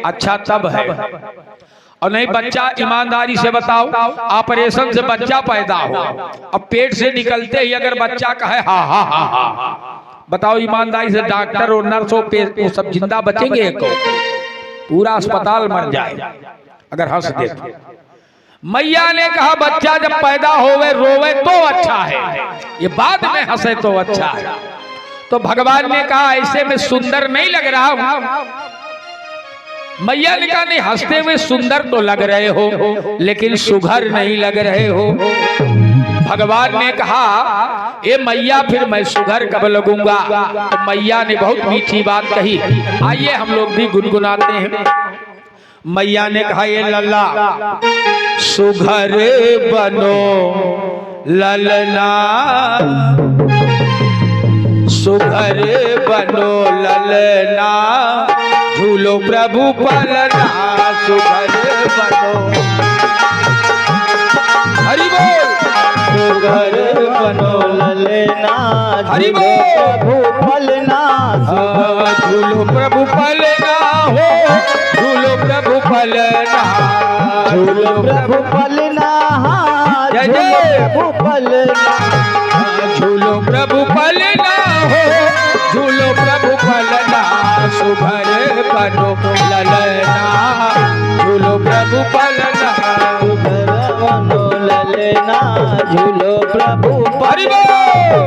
अच्छा तब है। और नहीं बच्चा ईमानदारी से बताओ, ऑपरेशन से बच्चा पैदा हो, अब पेट से निकलते ही अगर बच्चा कहे हा हा हा हा, बताओ ईमानदारी से डॉक्टर और नर्स वो सब जिंदा बचेंगे? पूरा अस्पताल मर जाए अगर हंस देते। मैया ने कहा बच्चा जब पैदा होवे रोवे तो अच्छा है, ये बाद में हंसे तो अच्छा है। तो भगवान ने कहा ऐसे में सुंदर नहीं लग रहा हूं। मैया ने कहा नहीं, हंसते हुए सुंदर तो लग रहे हो लेकिन सुघर नहीं लग रहे हो। भगवान ने कहा ए मैया फिर मैं सुघर कब लगूंगा? तो मैया ने बहुत मीठी बात कही, आइए हम लोग भी गुनगुनाते हैं। मैया ने कहा ये लल्ला सुघर बनो ललना, सुघर बनो ललना, झूलो प्रभु पलना, सुघर बनो। हरि बोल। सुघर बनो ललना, हरि बोल। प्रभु पलना, झूलो प्रभु पलना हो, झूलो प्रभु पलना, झूलो प्रभु पलना, जय जय प्रभु पलना, झूलो प्रभु पलना हो, झूलो प्रभु पलना, सुघर बनो ललना, झूलो प्रभु पलना, सुघर बनो ललना, झूलो प्रभु पलना,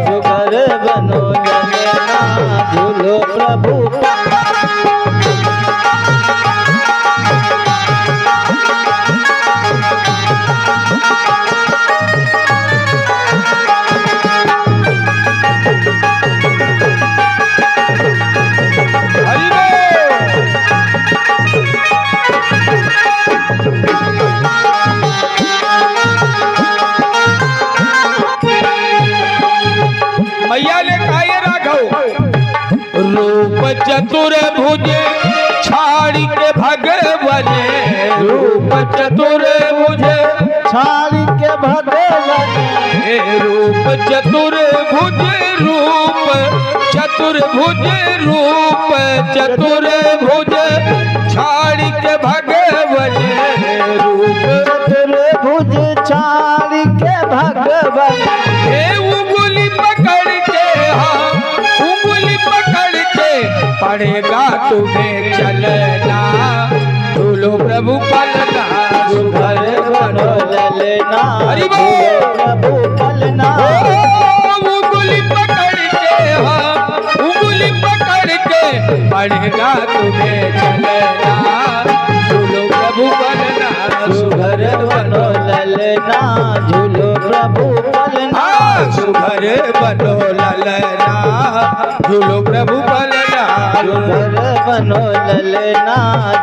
सुघर बनो ललना, झूलो प्रभु। मैया ने कहा ये राघव रूप चतुर भुजे छाड़ी के भगवने, रूप चतुर भुजे छाड़ी के भगवने, रूप चतुर भुजे, रूप चतुर भुजे, रूप चतुर भुजे छाड़ी के भगवने, रूप चतुर भुज छाड़ी के भगवने, उंगली पकड़ के, हाँ उंगली पकड़ के पड़ेगा तुम्हें चलना, झूलो प्रभु पलना, सुघर बनो ललना, हरि बोल। प्रभु पलना, उंगली पकड़ के, हाँ उंगली पकड़ के पड़ेगा तुम्हें चलना, झूलो प्रभु पलना, सुघर बनो ललना, झूलो प्रभु पलना, सुघर बनो ललना, झूलो प्रभु पलना, सुघर बनो ललना,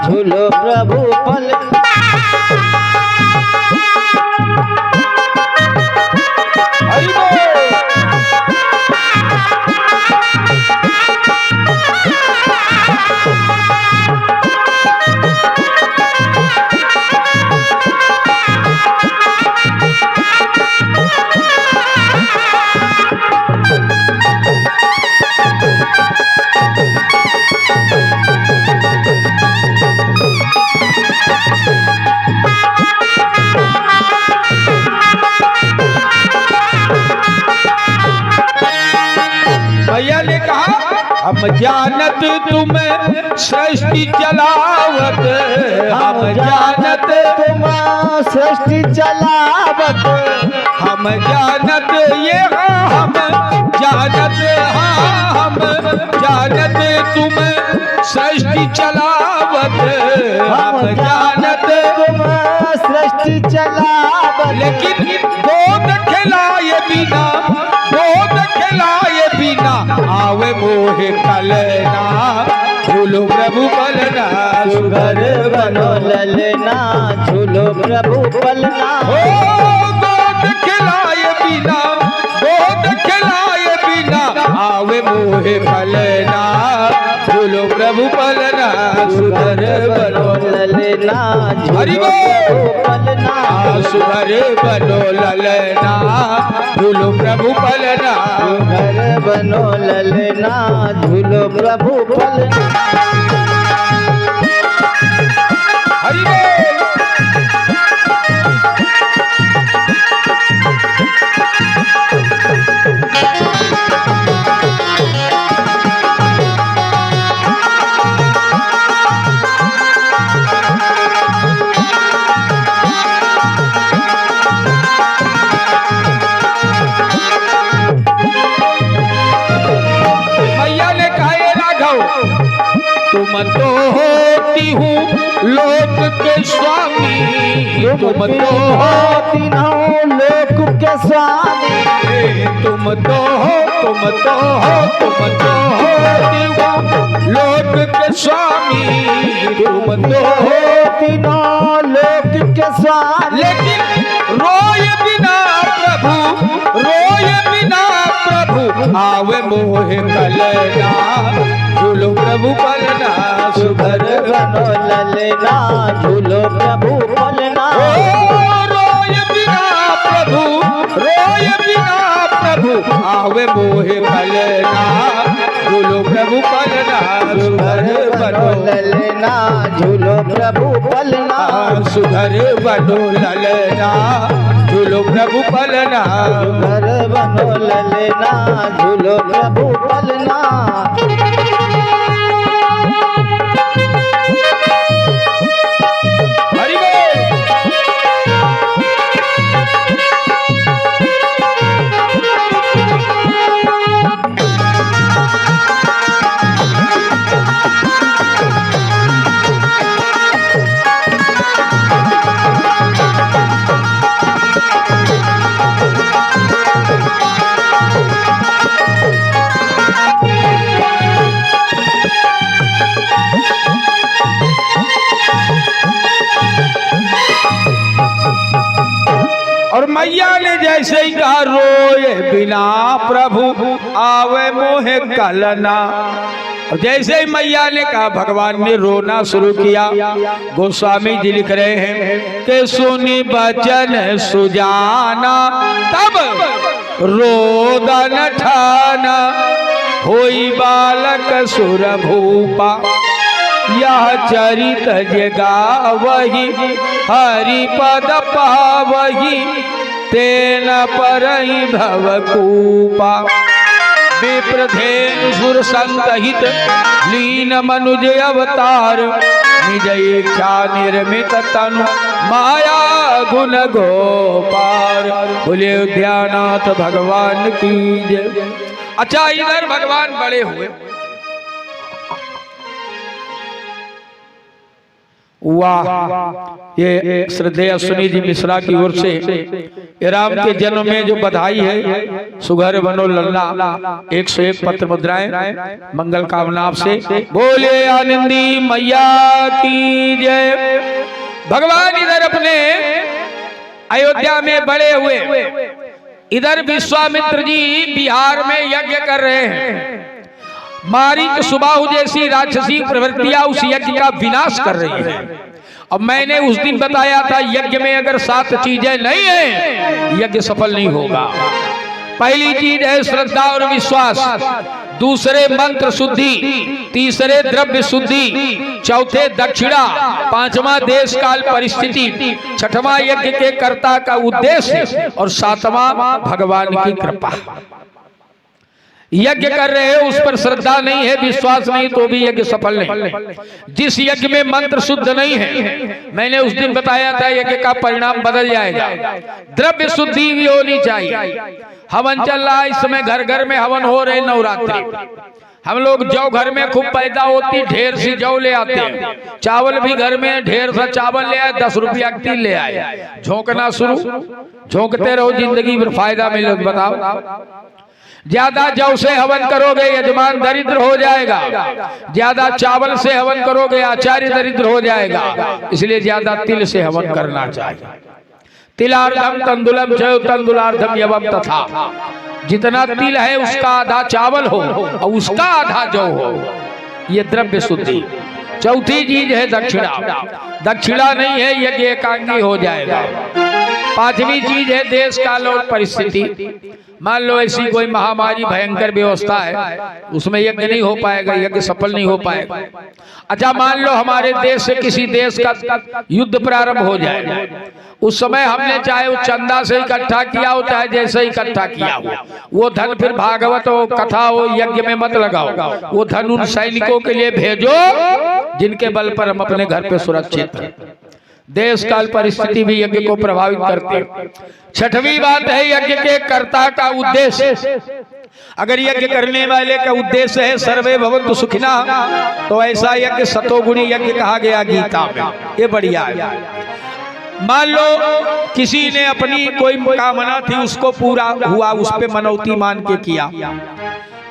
झूलो प्रभु पलना। हरि बोल। भैया ने कहा हम जानत तुम्हें सृष्टि चलावत, हम जानत तुम सृष्टि चलावत, हम जानत ये हम जानत, हाँ हम जानत तुम सृष्टि चलावत, हम जानत तुम सृष्टि चलावत, लेकिन दूध खिलाए बिना, दूध खिलाए बिना आवे मोहे कलना, झूलो प्रभु पलना, सुघर बनो ललना, झूलो प्रभु पलना, हो दूध खिलाए बिना, दूध खिलाए बिना आवे मोहे पलना, झूलो प्रभु पलना, सुघर बनो ललना, हरि झूलो बोल। प्रभु पलना, सुघर बनो ललना, झूलो प्रभु पलना, सुघर बनो ललना, झूलो प्रभु पलना। तो होती हूँ लोक के स्वामी, तुम तो हो तीनों लोक के स्वामी, तुम तो हो तुम तो हो तुम तो होती हो लोक के स्वामी, तुम तो हो तीनों लोक के स्वामी। लेकिन रोए बिना प्रभु आवे मोहे कलना, झूलो प्रभु पलना सुघर बनो ललना, झूलो प्रभु पलना। रोए बिना प्रभु आवे मोहे कलना, झूलो प्रभु पलना सुघर बनो ललना, झूलो प्रभु पलना। सुघर बनो ललना, झूलो प्रभु पलना। सुघर बनो ललना, झूलो प्रभु पलना। हरि बोल। और मैया ने जैसे ही कहा रोए बिना प्रभु आवे मोहे कलना, और जैसे ही मैया ने कहा भगवान ने रोना शुरू किया। गोस्वामी जी लिख रहे हैं कि सुनी बचन सुजाना तब रोदन ठाना, होई बालक सुर भूपा, यह चरित जगावही हरि पद पावही, तेन परहि भवकूपा। विप्रधेनु सुर संतहित लीन मनुज अवतार, निज इच्छा निर्मित तनु माया गुण गोपार। बोले उद्यानाथ भगवान की जय। अच्छा, इधर भगवान बड़े हुए, वाह, ये श्रद्धेय सुनी जी मिश्रा की ओर से राम के जन्म में जो बधाई है, सुघर बनो लल्ला 101 पत्र मुद्राएं मंगल कामना से। बोले आनंदी मैया की जय। भगवान इधर अपने अयोध्या में बड़े हुए, इधर विश्वामित्र जी बिहार में यज्ञ कर रहे हैं। मारीच सुबाहु जैसी राक्षसी प्रवृत्तियां उस यज्ञ का विनाश कर रही है। अब मैंने उस दिन बताया था यज्ञ में अगर 7 चीजें नहीं है यज्ञ सफल नहीं होगा। पहली चीज है श्रद्धा और विश्वास, दूसरे मंत्र शुद्धि, तीसरे द्रव्य शुद्धि, चौथे दक्षिणा, पांचवा देश काल परिस्थिति, छठवां यज्ञ के कर्ता का उद्देश्य और सातवां भगवान की कृपा। यज्ञ कर रहे हो उस पर श्रद्धा नहीं है, विश्वास नहीं, तो भी यज्ञ सफल नहीं। जिस यज्ञ में मंत्र शुद्ध नहीं है, मैंने उस दिन बताया था यज्ञ का परिणाम बदल जाएगा। द्रव्य शुद्धि भी होनी चाहिए। हवन चल रहा है इस समय, घर घर में हवन हो रहे नवरात्रि। हम लोग जौ घर में खूब पैदा होती, ढेर सी जौ ले आते हैं। चावल भी घर में ढेर सा चावल ले आए, 10 रुपया की तिल ले आए। झोंकना शुरू, झोंकते रहो, जिंदगी में फायदा मिले। बताओ, ज्यादा जौ से हवन करोगे यजमान दरिद्र हो जाएगा, ज्यादा चावल से हवन करोगे आचार्य दरिद्र हो जाएगा। इसलिए ज्यादा तिल से हवन करना चाहिए। तिलार्धम तंदुलम जय तंदुलार्धम यवम तथा। जितना तिल है उसका आधा चावल हो और उसका आधा जौ हो, ये द्रव्य शुद्धि। चौथी चीज है दक्षिणा। दक्षिणा नहीं है यज्ञ एकांगी हो जाएगा। पांचवी चीज है देश काल और परिस्थिति। मान लो ऐसी कोई महामारी भयंकर व्यवस्था है, उसमें यज्ञ नहीं हो पाएगा, यज्ञ सफल नहीं हो पाएगा। अच्छा, मान लो हमारे देश से किसी देश का युद्ध प्रारंभ हो जाए, उस समय हमने चाहे वो चंदा से इकट्ठा किया हो चाहे जैसे इकट्ठा किया हो, वो धन फिर भागवत हो कथा हो यज्ञ में मत लगाओ। वो धन उन सैनिकों के लिए भेजो जिनके बल पर हम अपने घर पे सुरक्षित हैं। देश काल परिस्थिति भी यज्ञ को प्रभावित करते। छठवीं बात है यज्ञ के कर्ता का उद्देश्य। अगर यज्ञ करने वाले का उद्देश्य है सर्वे भवन्तु सुखिनः, तो ऐसा यज्ञ सतोगुणी यज्ञ कहा गया गीता में। ये बढ़िया है। मान लो किसी ने अपनी कोई कामना थी, उसको पूरा हुआ, उस पे मनौती मान के किया,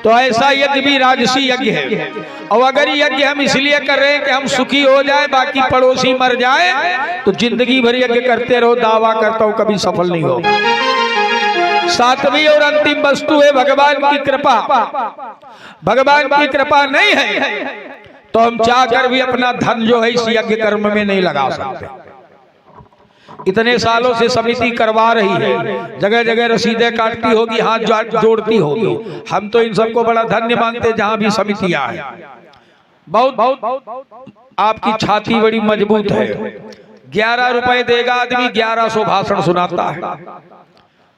तो ऐसा यज्ञ भी राजसी यज्ञ है। और अगर यज्ञ हम इसलिए कर रहे हैं कि हम सुखी हो जाए, बाकी पड़ोसी मर जाए, तो जिंदगी भर यज्ञ करते रहो, दावा करता हूं कभी सफल नहीं होगा। सातवीं और अंतिम वस्तु है भगवान की कृपा। भगवान की कृपा नहीं है तो हम चाहकर भी अपना धन जो है इस यज्ञ कर्म में नहीं लगा सकते। इतने सालों से समिति करवा रही है, जगह जगह रसीदें काटती होगी, हाथ जोड़ती होगी। हम तो इन सबको बड़ा धन्य मानते जहां भी समितियां है। बहुत आपकी छाती बड़ी मजबूत है। 11 रुपए देगा आदमी, 1100 भाषण सुनाता है।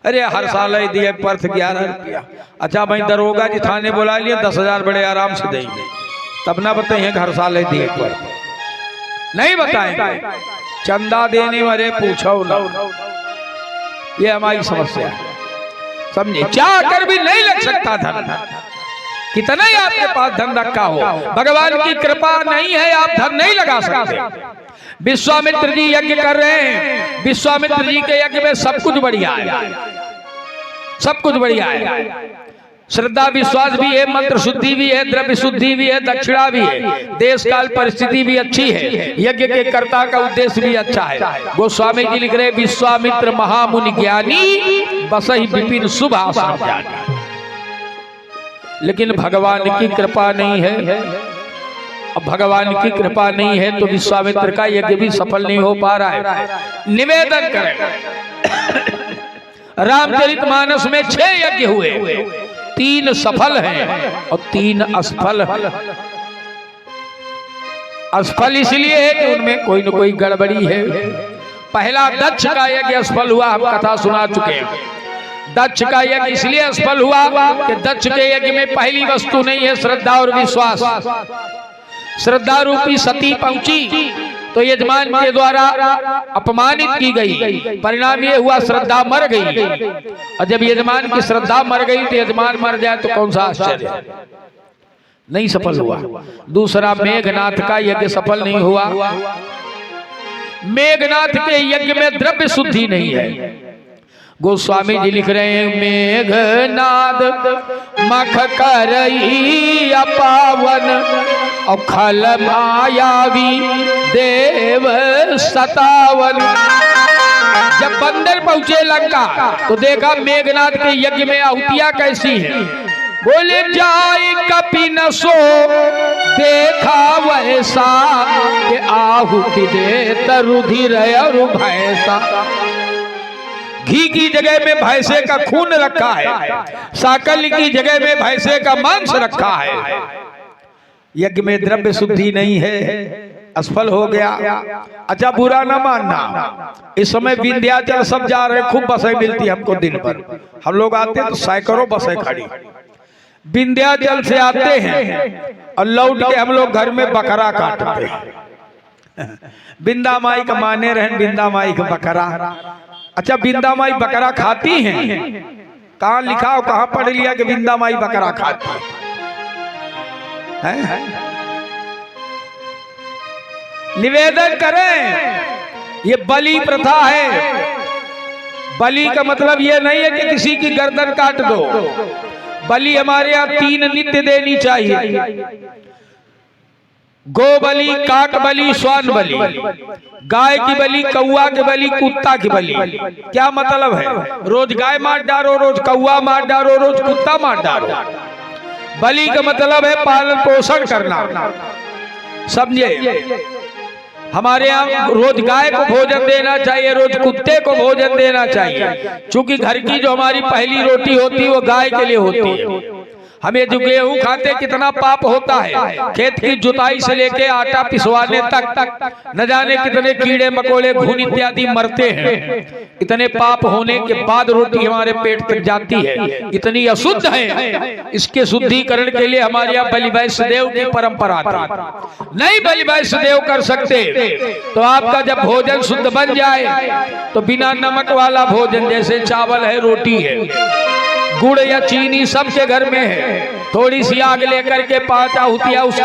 अरे हर साल ही दिए पर्थ 11 रुपया। अच्छा भाई दरोगा जी थाने बुला लिए, 10,000 बड़े आराम से देंगे, तब ना बताइए हर साल ही दिए पर्थ नहीं बताएंगे। चंदा देने वाले पूछो ना, ये हमारी समस्या है, समझे। चाह कर भी नहीं लग सकता धन, कितना ही आपके पास धन रखा हो, भगवान की कृपा नहीं है, आप धन नहीं लगा सकते। विश्वामित्र जी यज्ञ कर रहे हैं, विश्वामित्र जी के यज्ञ में सब कुछ बढ़िया है, सब कुछ बढ़िया है। श्रद्धा विश्वास भी है, मंत्र शुद्धि भी है, द्रव्य शुद्धि भी है, दक्षिणा भी है, देश काल परिस्थिति भी अच्छी है, यज्ञ के कर्ता का उद्देश्य भी अच्छा है। गोस्वामी जी लिख रहे विश्वामित्र महामुनि ज्ञानी बसहि विपिन शुभ आसन जानी। लेकिन भगवान की कृपा नहीं है। अब भगवान की कृपा नहीं है तो विश्वामित्र का यज्ञ भी सफल नहीं हो पा रहा है। निवेदन करें रामचरितमानस में 6 यज्ञ हुए, 3 सफल हैं और 3 असफल हैं। असफल इसलिए है कि उनमें कोई न कोई गड़बड़ी है। पहला दक्ष का यज्ञ असफल हुआ, हम कथा सुना चुके हैं। दक्ष का यज्ञ इसलिए असफल हुआ कि दक्ष के यज्ञ में पहली वस्तु नहीं है श्रद्धा और विश्वास। श्रद्धा रूपी सती पहुंची तो यजमान के द्वारा अपमानित की गई, परिणाम ये हुआ श्रद्धा मर गई। और जब यजमान की श्रद्धा मर गई तो यजमान मर जाए तो कौन सा आश्चर्य, नहीं सफल हुआ। दूसरा मेघनाथ का यज्ञ सफल नहीं हुआ। मेघनाथ के यज्ञ में द्रव्य शुद्धि नहीं है। गोस्वामी जी लिख रहे हैं मेघनाद मख करई अपावन और खल मायावी देव 57। जब बंदर पहुंचे लंका तो देखा मेघनाथ के यज्ञ में आहुतियां कैसी हैं। बोले जाए कपि न सो देखा वैसा कि आहुति दे रुधिर और भैंसा। घी की जगह में भैंसे का खून रखा है, साकल की जगह में भैंसे का मांस रखा है। यज्ञ में द्रव्य शुद्धि नहीं है, असफल हो गया। अच्छा बुरा ना मानना, इस समय विंध्याचल सब जा रहे, खूब बसें मिलती हमको दिन भर। हम लोग आते हैं तो सैकड़ों बसें खड़ी। विंध्याचल से आते हैं और लौट के हम लोग घर में बकरा काटते हैं। बिंदा माई का माने रहन, बिंदा माई का बकरा। अच्छा बिंदा माई बकरा खाती हैं? कहाँ लिखा हो, कहाँ पढ़ लिया कि बिंदा माई बकरा खाती है? निवेदन करें, ये बलि प्रथा है। बलि का मतलब ये नहीं है कि किसी की गर्दन काट दो। बलि हमारे यहाँ 3 नित्य देनी चाहिए। गो बलि, काक बलि, श्वान बलि, गाय की बलि, कौआ की बलि, कुत्ता की बलि। क्या मतलब है? रोज गाय मार डालो, रोज कौआ मार डालो, रोज कुत्ता मार डालो। बलि का मतलब है पालन पोषण करना, समझे। हमारे यहाँ रोज गाय को भोजन देना चाहिए, रोज कुत्ते को भोजन देना चाहिए। क्योंकि घर की जो हमारी पहली रोटी होती है वो गाय के लिए होती है। हमें जो गेहूं खाते कितना पाप होता है। खेत की जुताई से लेके आटा पिसवाने तक न जाने कितने कीड़े मकोड़े, घुन इत्यादि मरते हैं। इतने पाप होने के बाद रोटी हमारे पेट तक जाती है, इतनी अशुद्ध है। इसके शुद्धिकरण के लिए हमारे यहाँ बलि वैष्णदेव की परंपरा थी। नहीं बलि वैष्णदेव कर सकते तो आपका जब भोजन शुद्ध बन जाए तो बिना नमक वाला भोजन, जैसे चावल है, रोटी है, गुड़ या चीनी सबके घर में है, थोड़ी सी आग लेकर के 5 आहुतियां उस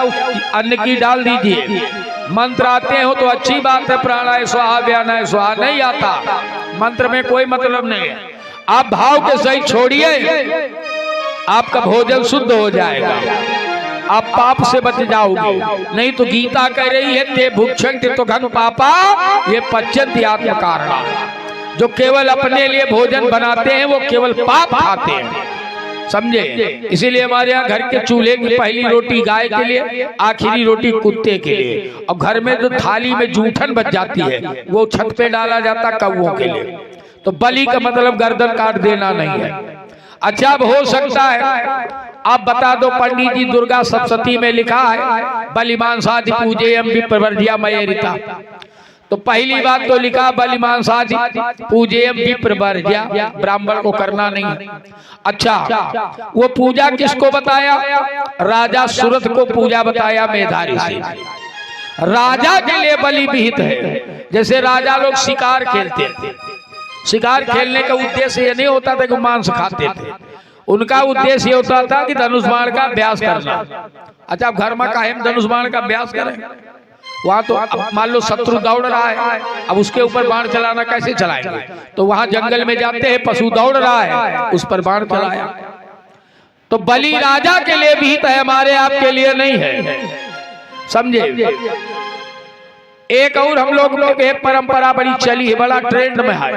अन्न की डाल दीजिए। मंत्र आते हो तो अच्छी बात है, प्राणाय स्वाहा व्यानाय स्वाहा, नहीं आता मंत्र में कोई मतलब नहीं है। आप भाव के सही छोड़िए, आपका भोजन शुद्ध हो जाएगा, आप पाप से बच जाओगे। नहीं तो गीता कह रही है ते भुक्षन्ति तो घन पापा ये पच्यन्ति आत्म कारणा। जो केवल अपने लिए भोजन बनाते हैं वो केवल पाप खाते हैं, समझे। इसीलिए हमारे यहाँ घर के चूल्हे की पहली रोटी गाय के लिए, आखिरी रोटी कुत्ते के लिए, और घर में जो थाली में जूठन बच जाती है वो छत पे डाला जाता कौवों के लिए। तो बलि का मतलब गर्दन काट देना नहीं है। अच्छा, अब हो सकता है आप बता दो, पंडित जी दुर्गा सप्तशती में लिखा है बलिमांसादि पूजेयम विप्रवर्ज्या मयेरिता। तो पहली बात तो लिखा बलिमांसादि पूजेयम विप्रवर्ज्या, ब्राह्मण को करना नहीं। अच्छा, वो पूजा किसको बताया? राजा सुरथ को पूजा बताया मेधारी से। राजा के लिए बलि विहित है। जैसे राजा लोग शिकार खेलते थे, शिकार खेलने का उद्देश्य ये नहीं होता था कि मांस खाते थे, उनका उद्देश्य ये होता था कि धनुष बाण का अभ्यास करना। अच्छा, अब घर में काहे धनुष बाण का अभ्यास करें? वहां तो मान लो शत्रु दौड़ रहा है, अब उसके ऊपर बाण चलाना कैसे चलाएंगे? तो वहां जंगल में जाते हैं, पशु दौड़ रहा है, उस पर बाण चलाया। तो बलि राजा के लिए विहित है, हमारे आपके लिए नहीं है, समझे। एक और हम लोग एक परंपरा बड़ी चली है, बड़ा ट्रेंड में है,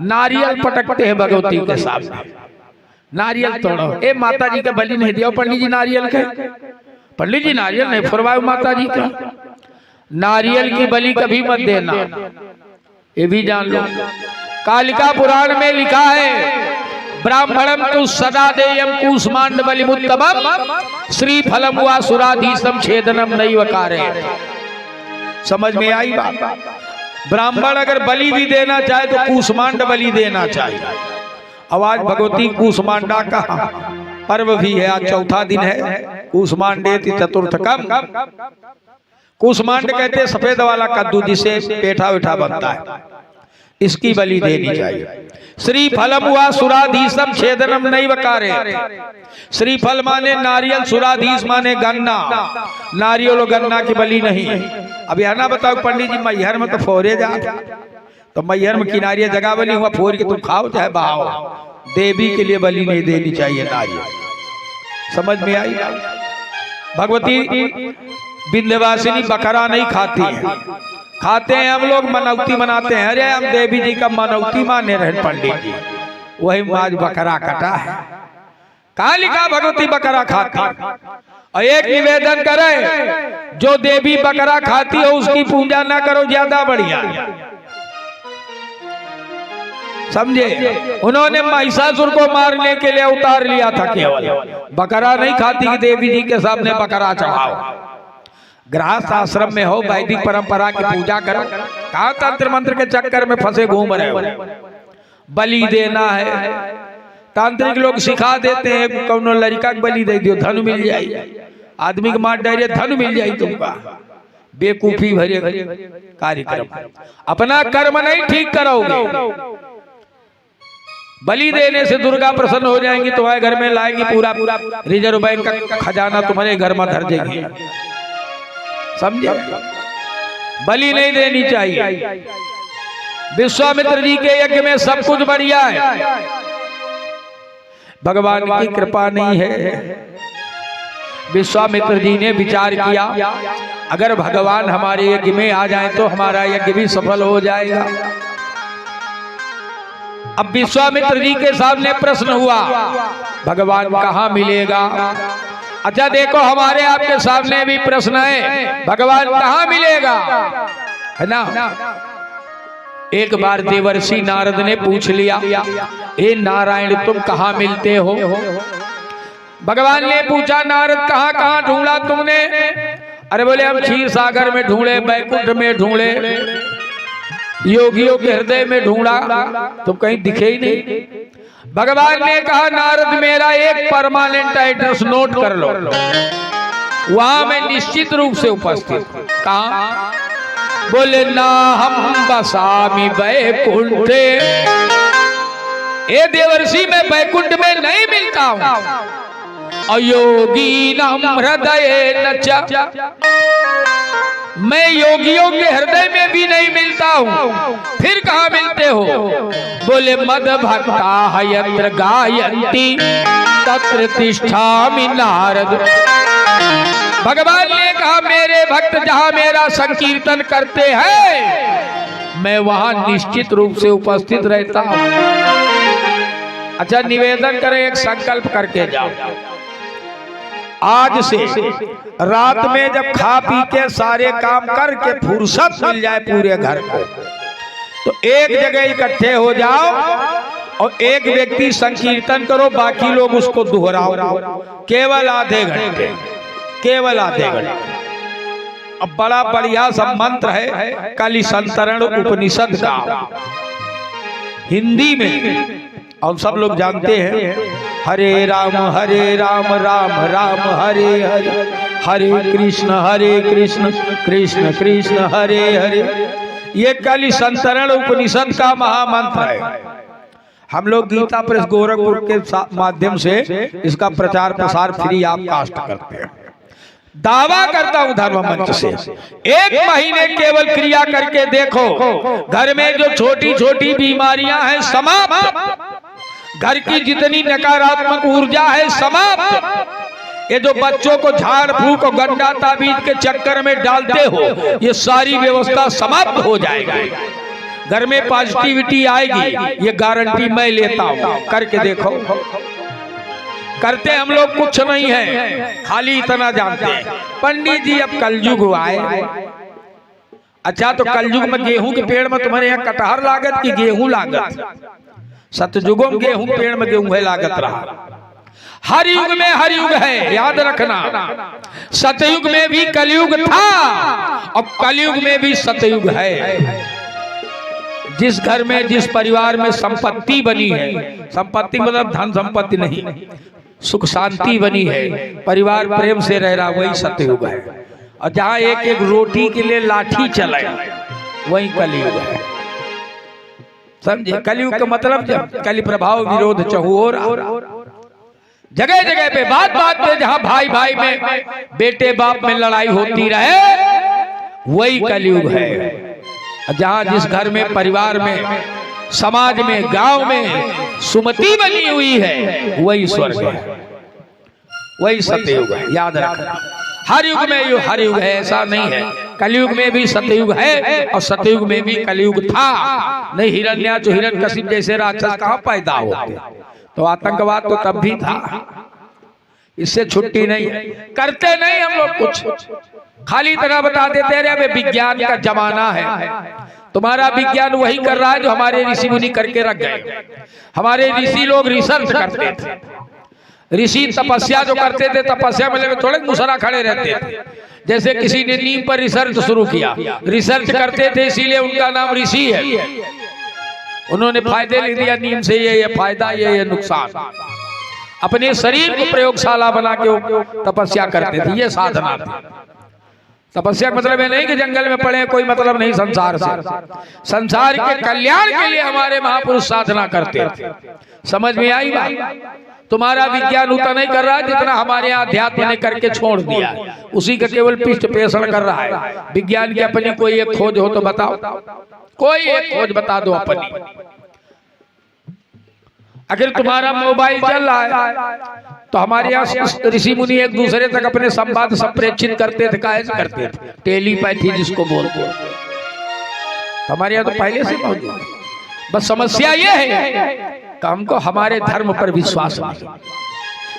नारियल पटकते हैं भगवती के सामने। नारियल तोड़ो, ए माता जी का बलि नहीं दिया पंडित जी नारियल के, पंडित जी नारियल नहीं फुरवाओ माता जी का, नारियल की बलि कभी मत देना, ये भी जान लो। कालिका पुराण में लिखा है ब्राह्मणम तु सदा देयम कूष्मांड बलिमुत्तमम श्री फलम वा सुराधीशम छेदनम नैव कारयेत्। समझ में आई बात? ब्राह्मण अगर बलि भी देना चाहे तो कूष्मांड बलि देना चाहिए। आवाज भगवती कूष्मांडा का पर्व भी है, आज चौथा दिन है कूष्मांडेति चतुर्थकम। कूष्मांड कहते हैं सफेद वाला कद्दू जिसे पेठा वेठा बनता है, इसकी बलि देनी चाहिए। श्री फलम हुआ सुराधीशम छेदनम नैव कारयेत्। श्रीफल माने नारियल, सुराधीश माने गन्ना, नारियल और गन्ना की बलि नहीं। अब यह ना बताओ पंडित जी मैहर में तो फोरे जा, तो मैहर में किनारिया जगह बनी हुआ फोर के तुम खाओ चाहे बहाओ, देवी के लिए बलि नहीं देनी चाहिए नारियल। समझ में आई? भगवती विंध्यवासिनी बकरा नहीं खाती है, खाते हैं हम लोग, मनौती मनाते हैं। अरे हम देवी जी का मनौती माने रहे पंडित जी, वही आज बकरा कटा है। कहाँ लिखा भगवती बकरा खाती? और एक निवेदन करे, जो देवी बकरा खाती हो उसकी पूजा ना करो, ज्यादा बढ़िया, समझे। उन्होंने महिषासुर को मारने के लिए उतार लिया था, केवल बकरा नहीं खाती कि देवी जी के सामने बकरा चढ़ाओ। गृहस्थ आश्रम में हो, वैदिक परंपरा की पूजा करो, कहाँ तंत्र मंत्र के चक्कर में फंसे घूम रहे हो। बलि देना है, तांत्रिक लोग सिखा देते हैं, कौनो लड़का के बलि दे दियो धन मिल जाए, आदमी के मार डायरे धन मिल जाए तुमका। बेकूफी भरे कार्यक्रम, अपना कर्म नहीं ठीक करोगे। बलि देने से दुर्गा प्रसन्न हो जाएंगी, तुम्हारे घर में लाएंगी, पूरा पूरा रिजर्व बैंक का खजाना तुम्हारे घर में धर देंगे, समझे। बलि नहीं देनी चाहिए। विश्वामित्र जी के यज्ञ में सब कुछ बढ़िया है, भगवान की कृपा नहीं है। विश्वामित्र जी ने विचार किया, अगर भगवान हमारे यज्ञ में आ जाए तो हमारा यज्ञ भी सफल हो जाएगा। अब विश्वामित्र जी के सामने प्रश्न हुआ, भगवान कहाँ मिलेगा? अच्छा देखो, हमारे आपके सामने भी प्रश्न है, भगवान कहाँ मिलेगा, है ना। एक बार देवर्षि नारद ने पूछ लिया, हे नारायण तुम कहाँ मिलते हो? भगवान ने पूछा, नारद कहाँ कहाँ ढूंढा तुमने? अरे बोले हम क्षीर सागर में ढूंढे, बैकुंठ में ढूंढे, योगियों के हृदय में ढूंढा, तुम कहीं दिखे ही नहीं। भगवान ने कहा, नारद मेरा एक परमानेंट एड्रेस नोट कर लो, वहां मैं निश्चित रूप से उपस्थित। कहा? बोले ना हम बसामी बैकुंठे ए देवर्षि मैं बैकुंठ में नहीं मिलता हूं, अयोगी नाम हृदय नचा, मैं योगियों के हृदय में भी नहीं मिलता हूं, फिर कहां मिलते हो? बोले मद भक्ता यत्र गायन्ति तत्र तिष्ठामि नारद। भगवान ने कहा मेरे भक्त जहां मेरा संकीर्तन करते हैं मैं वहां निश्चित रूप से उपस्थित रहता हूं। अच्छा, निवेदन करें, एक संकल्प करके जाओ, आज से रात में जब खा पी के सारे काम करके फुर्सत मिल जाए पूरे घर को, तो एक जगह इकट्ठे हो जाओ और एक व्यक्ति संकीर्तन करो, बाकी लोग उसको दोहराओ, केवल आधे घंटे, केवल आधे घंटे। अब बड़ा बढ़िया सब मंत्र है कलि संतरण उपनिषद का, हिंदी में, और सब लोग जानते हैं, हरे राम राम राम हरे हरे, हरे कृष्ण कृष्ण कृष्ण हरे हरे। ये कलि संतरण उपनिषद का महामंत्र है। हम लोग गीता प्रेस गोरखपुर के माध्यम से इसका प्रचार प्रसार फ्री ऑफ कास्ट करते हैं। दावा करता हूं धर्म मंच से, एक महीने केवल क्रिया करके देखो, घर में जो छोटी छोटी बीमारियां हैं समाप्त, घर की जितनी नकारात्मक ऊर्जा है समाप्त, ये जो बच्चों को झाड़ फूक और गंडा ताबीज के चक्कर में डालते हो, ये सारी व्यवस्था समाप्त हो जाएगी, घर में पॉजिटिविटी आएगी, ये गारंटी मैं लेता हूं। करके देखो। करते हम लोग कुछ नहीं है, खाली इतना जानते हैं पंडित जी अब कलयुग हुआ है। अच्छा, तो कलयुग में गेहूं के पेड़ में तुम्हारे यहाँ कटहर लागत कि गेहूं लागत? सतयुगों में गेहूं पेड़ में गेहूं है लागत रहा। हर युग में हर युग है, याद रखना। सतयुग में भी कलयुग था और कलयुग में भी सतयुग है। जिस घर में जिस परिवार में संपत्ति बनी है, संपत्ति मतलब धन संपत्ति नहीं, सुख शांति बनी है, परिवार प्रेम से रह रहा, वही सतयुग है। और जहां एक एक रोटी के लिए लाठी चले वही कलयुग है। समझे? कलयुग का मतलब जब कलि प्रभाव विरोध चहुओर, जगह जगह पे बात बात पे जहां भाई भाई में, बेटे बाप में लड़ाई होती रहे, वही कलयुग है। जहां जिस घर में, परिवार में, समाज में, गांव में सुमति बनी हुई है, वही स्वर्ग है, वही सतयुग है। याद रखना, हर युग में हर युग है, ऐसा नहीं है। कलयुग में भी सतयुग है और सतयुग में भी कलयुग था। नहीं हिरण्याक्ष हिरण्यकशिप जैसे राक्षस कहां पैदा होते, तो आतंकवाद तो तब भी था, इससे छुट्टी नहीं है। करते नहीं हम लोग कुछ, खाली इतना बता देते रहे अबे विज्ञान का जमाना है। तुम्हारा विज्ञान वही कर रहा है जो हमारे ऋषि मुनि करके रख गए। हमारे ऋषि लोग रिसर्च करते थे, ऋषि तपस्या जो करते थे, तपस्या में लगे थोड़े मुसरा खड़े रहते थे। जैसे किसी ने नीम पर रिसर्च शुरू किया, रिसर्च करते थे इसीलिए उनका नाम ऋषि है। उन्होंने फायदे ले दिया नीम से, ये फायदा, ये नुकसान। अपने शरीर को प्रयोगशाला बना के तपस्या करते थे, ये साधना थी। तपस्या का मतलब ये नहीं कि जंगल में पड़े, कोई मतलब नहीं संसार से। संसार के कल्याण के लिए हमारे महापुरुष साधना करते थे। समझ में आई बात? तुम्हारा विज्ञान उतना नहीं कर रहा है जितना हमारे यहाँ अध्यात्म ने करके छोड़ दिया, उसी का केवल पृष्ठ पेषण कर रहा है। विज्ञान की अपनी कोई एक खोज हो तो बताओ, कोई एक खोज बता दो अपनी। अगर तुम्हारा मोबाइल चल रहा है तो हमारे यहाँ ऋषि मुनि एक दूसरे तक अपने संवाद संप्रेषित करते थे, कैसे करते थे? टेलीपैथी जिसको बोलते, हमारे यहाँ तो पहले से मौजूद। बस समस्या ये है कि हमको हमारे धर्म पर विश्वास नहीं।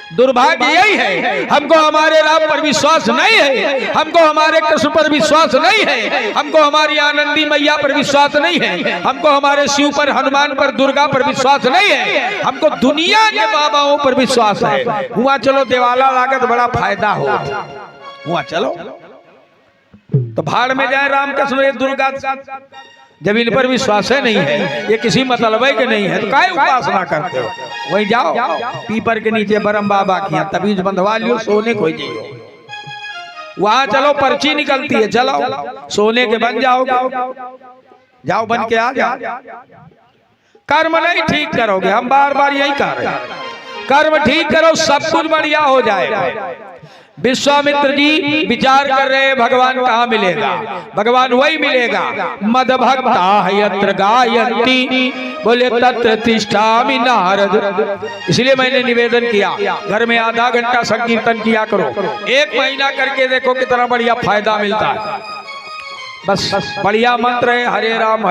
दुर्भाग्य यही है, हमको हमारे राम पर विश्वास नहीं है, हमको हमारे कृष्ण पर विश्वास नहीं है, हमको हमारी आनंदी मैया पर विश्वास नहीं है, हमको हमारे शिव पर, हनुमान पर, दुर्गा पर विश्वास नहीं है, हमको दुनिया के बाबाओं पर विश्वास है। हुआ चलो देवाला लागत बड़ा फायदा हो, हुआ चलो तो भाड़ में जाए राम कृष्ण दुर्गा। जब इन पर विश्वास है नहीं है, ये किसी मतलब के नहीं है, तो काहे उपासना करते हो? वही जाओ पीपर के नीचे बरम बाबा की तबीज बंधवा लियो, सोने को जाइयो, वहां चलो पर्ची निकलती है, चलो सोने के बन जाओगे, जाओ बन के आ जाओ। कर्म नहीं ठीक करोगे, हम बार बार यही कह रहे हैं, कर्म ठीक करो सब कुछ बढ़िया हो जाएगा। विश्वामित्र जी विचार कर रहे हैं भगवान कहाँ मिलेगा, भगवान वही मिलेगा, मद भक्ता यत्र गायन्ति, बोले तत्र तिष्ठामि नारद। इसलिए मैंने निवेदन किया घर में आधा घंटा संकीर्तन किया करो, 1 महीना करके देखो कितना बढ़िया फायदा मिलता है। बस बढ़िया मंत्र है, हरे राम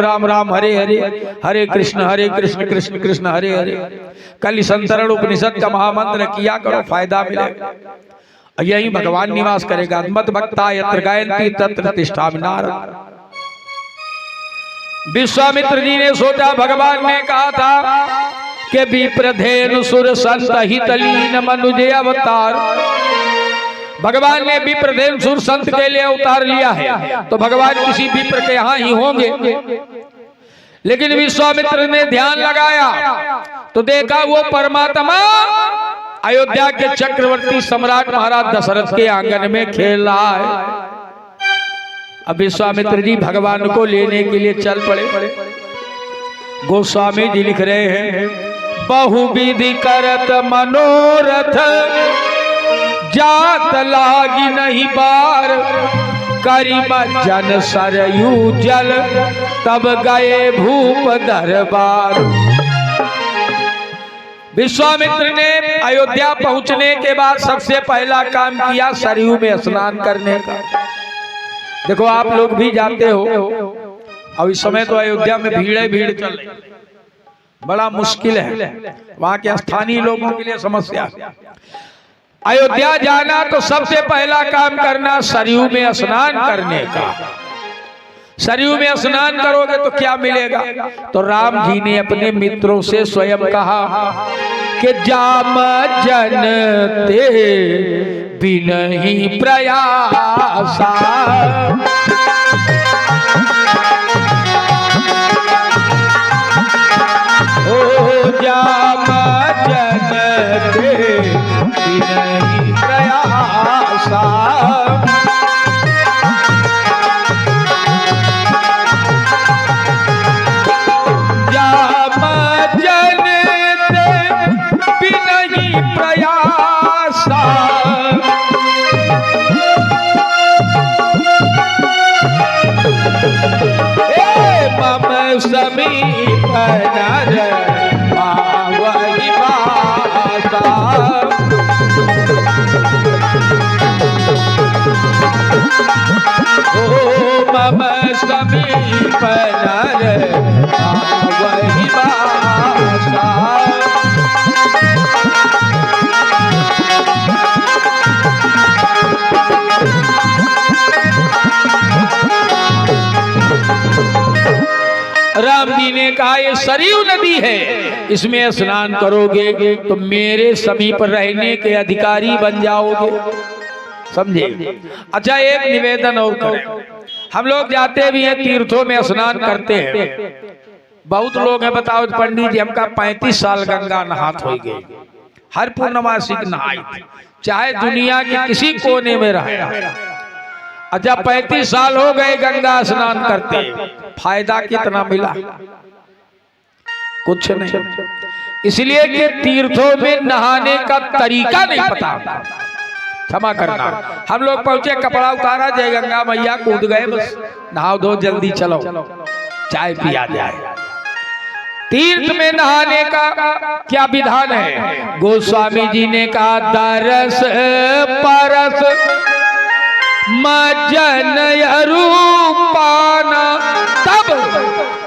राम राम हरे हरे, हरे कृष्ण कृष्ण कृष्ण हरे हरे। कल संतरण उपनिषद का महामंत्र किया करो, फायदा मिलेगा। यही भगवान निवास करेगा। मद भक्ता यत्र गायन्ति तत्र तिष्ठामि नारद। विश्वामित्र जी ने सोचा, भगवान ने कहा था कि विप्रधेनु सुर संत हित लीन मनुजे अवतार। भगवान ने विप्रधेनु सुर संत के लिए अवतार लिया है, तो भगवान किसी विप्र के यहाँ ही होंगे। लेकिन विश्वामित्र ने ध्यान लगाया तो देखा वो परमात्मा अयोध्या के चक्रवर्ती सम्राट महाराज दशरथ के आंगन में खेल रहा है। अब विश्वामित्र जी भगवान को लेने के लिए चल पड़े। गोस्वामी जी लिख रहे हैं, बहुविधि करत मनोरथ, जात लागी नहीं बार, करीब जन सरयू जल, तब गए भूप दरबार। विश्वामित्र ने अयोध्या पहुंचने के बाद सबसे पहला काम किया सरयू में स्नान करने का। देखो आप लोग भी जाते हो, अब इस समय तो अयोध्या में भीड़ चल रही, बड़ा मुश्किल है, वहां के स्थानीय लोगों के लिए समस्या। अयोध्या जाना तो सबसे पहला काम करना सरयू में स्नान करने का। सरयू में स्नान करोगे तो क्या मिलेगा? तो राम जी ने अपने मित्रों से स्वयं कहा कि जाम जन ते बिनहि प्रयासा, ओ जाम जन ते बिनहि प्रयासा, समीप नर पावहि बासा, ओ मम समीप नर पावहि बासा। राम जी ने कहा ये सरयू नदी है, इसमें स्नान करोगे तो मेरे समीप रहने के अधिकारी बन जाओगे, समझे? अच्छा एक निवेदन और करें, हम लोग जाते भी हैं तीर्थों में स्नान करते हैं, बहुत लोग हैं बताओ पंडित जी हमका 35 साल गंगा नहात हो गई, हर पूर्णमासी नहाई, चाहे दुनिया के किसी कोने में रहे। अच्छा 35 साल हो गए गंगा स्नान करते, फायदा कितना मिला? कुछ नहीं। इसलिए कि तीर्थों में नहाने का तरीका नहीं पता, क्षमा करना। हम लोग पहुंचे, कपड़ा उतारा, जय गंगा मैया, कूद गए, बस नहाओ धो जल्दी चलो चाय पिया जाए। तीर्थ में नहाने का क्या विधान है? गोस्वामी जी ने कहा दरस परस मजन रूपाना, तब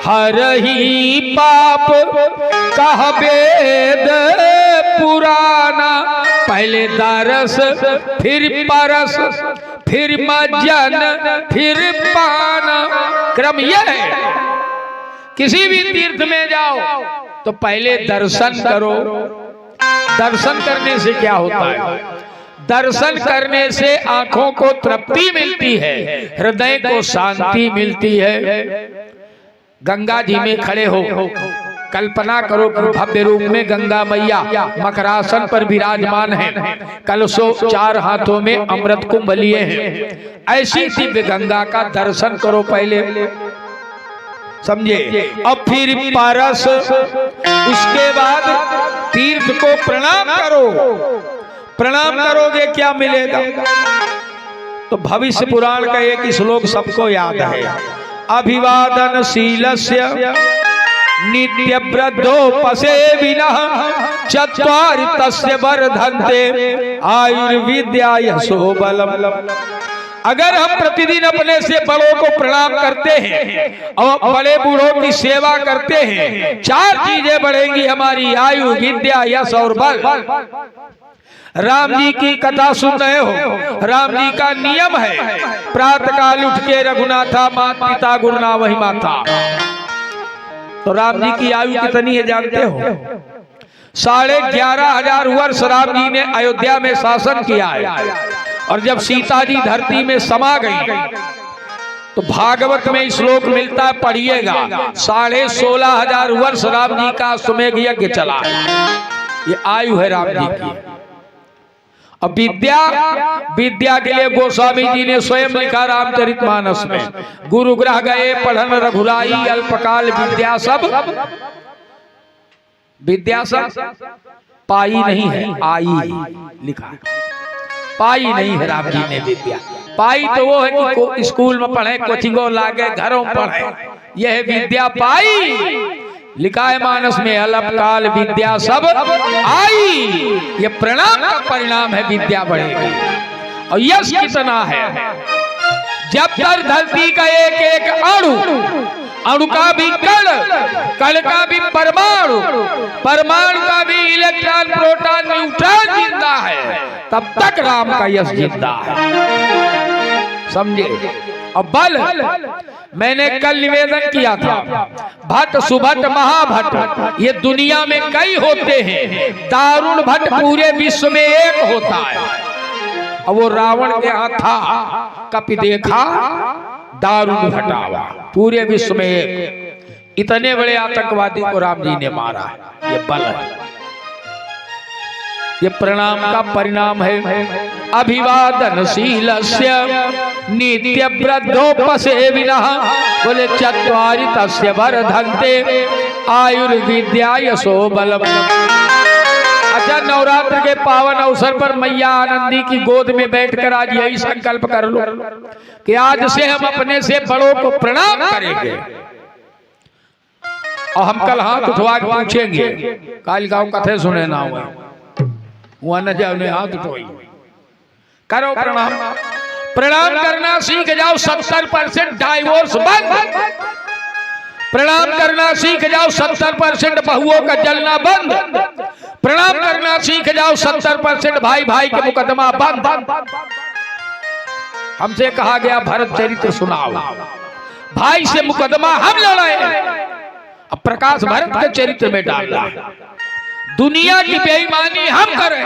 हरहि पाप कह वेद पुराना। पहले दरस फिर परस फिर मजन फिर पाना, क्रम यह है। किसी भी तीर्थ में जाओ तो पहले दर्शन करो। दर्शन करने से क्या होता है? दर्शन करने से आंखों को तृप्ति मिलती है, हृदय को शांति मिलती है। गंगा जी में खड़े हो, कल्पना करो कि भव्य रूप में गंगा मैया मकरासन पर विराजमान है, कलशों 4 हाथों में अमृत कुंभ लिए हैं। ऐसी दिव्य गंगा का दर्शन करो पहले। समझे। अब फिर पारस, उसके बाद तीर्थ को प्रणाम करो। प्रणाम करोगे क्या मिलेगा? तो भविष्य पुराण का एक श्लोक सबको याद है, अभिवादनशीलस्य नित्य वृद्धोपसेविनः चत्वारि तस्य वर्धन्ते आयुर्विद्या यशो बलम। अगर हम प्रतिदिन अपने से बड़ों को प्रणाम करते हैं और बड़े बूढ़ों की सेवा करते हैं, 4 चीजें बढ़ेंगी हमारी, आयु, विद्या, यश और बल। राम जी की कथा सुन रहे हो, राम जी का नियम है, प्रातः काल उठ के रघुनाथा मात पिता गुरुना वही माता। तो राम जी की आयु कितनी है जानते हो? 11,500 वर्ष राम जी ने अयोध्या में शासन किया है। और जब सीता जी धरती में समा गई तो भागवत में श्लोक मिलता है, पढ़िएगा, 16,500 वर्ष राम जी का अश्वमेध यज्ञ चला है। ये आयु है राम जी की। अब विद्या के लिए गोस्वामी जी ने स्वयं लिखा रामचरितमानस में, गुरुग्रह गए पढ़न रघुराई, अल्पकाल विद्या सब पाई नहीं है, आई लिखा। पाई नहीं है राम जी ने विद्या। पाई तो वो है कि स्कूल में पढ़े, कोचिंगों लागे, घरों में पढ़े, यह है विद्या। पाई लिखा है मानस में, अल्पकाल विद्या सब आई। ये प्रणाम का परिणाम है, विद्या बढ़ेगी। और यश कितना है, जब तक धरती का एक एक अणु का भी कण का भी परमाणु का भी इलेक्ट्रॉन प्रोटॉन न्यूट्रॉन जिंदा है, तब तक राम का यश जिंदा है, समझे। और बल, मैंने कल निवेदन किया था, भट्ट, सुभट्ट, महाभट्ट, ये दुनिया में कई होते हैं, दारुण भट्ट पूरे विश्व में एक होता है। और वो रावण के यहाँ था, कपि देखा दारुण भटावा, पूरे विश्व में एक। इतने बड़े आतंकवादी को राम जी ने मारा है, ये बल है, ये प्रणाम का परिणाम है। अभिवादनशीलस्य नित्य वृद्धोपसेविनः, बोले चत्वारि तस्य वर्धन्ते आयुर्विद्या यशो बलम। अच्छा, नवरात्र के पावन अवसर पर मैया आनंदी की गोद में बैठकर आज यही संकल्प कर लो कि आज से हम अपने से बड़ों को प्रणाम करेंगे। और हम कल हाथ उठवा के पूछेंगे, काल गाँव कथे सुने ना हुआ, वहां न जाओ, हाथ उठवाई, करो प्रणाम। प्रणाम करना सीख जाओ, 70% डाइवोर्स बंद। प्रणाम करना सीख जाओ, 70% बहुओं का जलना बंद। प्रणाम करना सीख जाओ, 70% भाई भाई के मुकदमा बंद। हमसे कहा गया भरत चरित्र सुनाओ, भाई से मुकदमा हम लड़ाए। अब प्रकाश भरत के चरित्र में डाला, दुनिया की बेईमानी हम करें,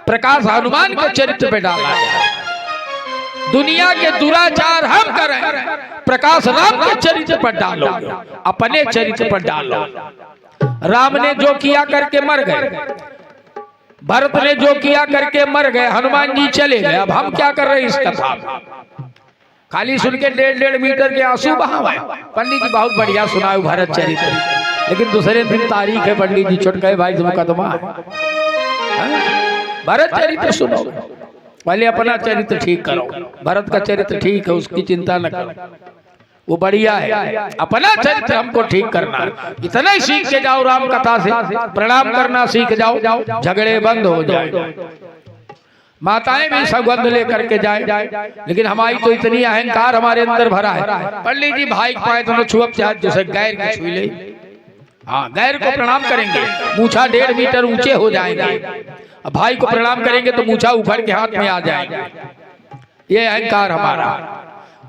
प्रकाश हनुमान के चरित्र पे डाला जाए। दुनिया के दुराचार हम करें, प्रकाश राम के चरित्र पर डालो, अपने चरित्र पर डालो। राम ने जो किया करके मर गए, भरत ने जो किया करके मर गए, हनुमान जी चले गए। अब हम क्या कर रहे हैं इस कथा में? खाली सुन के 1.5 मीटर के आंसू बहावे। पंडित जी बहुत बढ़िया सुनाओ भरत चरित्र, लेकिन दूसरे दिन तारीख है, पंडित जी छुट गए, भाई मुकदमा है। भरत चरित्र सुनो, पहले अपना चरित्र ठीक करो। भरत का चरित्र ठीक है, उसकी चिंता न करो, वो बढ़िया है। अपना चरित्र हमको ठीक करना है। इतना ही सीख के जाओ राम कथा से, प्रणाम करना सीख जाओ, झगड़े बंद हो जाए। माताएं भी सौगंध लेकर के जाए, लेकिन हमारी तो इतनी अहंकार हमारे अंदर भरा है। पंडित जी भाई पाए तो छुअप चाहे जैसे गैर के छुई ले। हाँ, गैर को प्रणाम करेंगे, मूछा 1.5 मीटर ऊंचे हो जाएंगे। अब भाई को प्रणाम करेंगे तो मूछा उखड़ के हाथ में आ जाएंगे। ये अहंकार हमारा।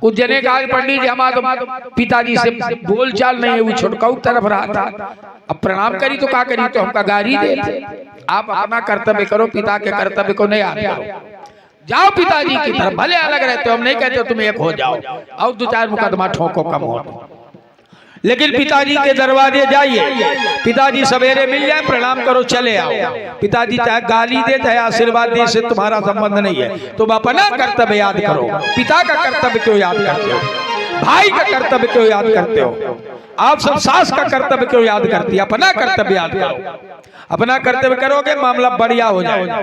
उस जने का पंडित जी हमारा तो पिताजी से बोलचाल नहीं है, वो छोटकाऊ तरफ रहा था। अब प्रणाम करी तो क्या करी, तो हमका गारी दे। आप अपना कर्तव्य करो, पिता के कर्तव्य को नहीं आते हो। जाओ पिताजी की तरफ, भले अलग रहते हो, हम नहीं कहते तुम एक हो जाओ, और 2-4 मुकदमा ठोको कम हो, लेकिन पिताजी के दरवाजे जाइए। पिताजी सवेरे मिल जाए, प्रणाम करो, चले आओ। पिताजी चाहे गाली दे चाहे आशीर्वाद दे, से तुम्हारा संबंध नहीं है। तुम अपना कर्तव्य याद करो, पिता का कर्तव्य क्यों याद करते हो? भाई का कर्तव्य क्यों याद करते हो? आप सब सास का कर्तव्य क्यों याद करती है? अपना कर्तव्य याद करो। अपना कर्तव्य करोगे मामला बढ़िया हो जाएगा,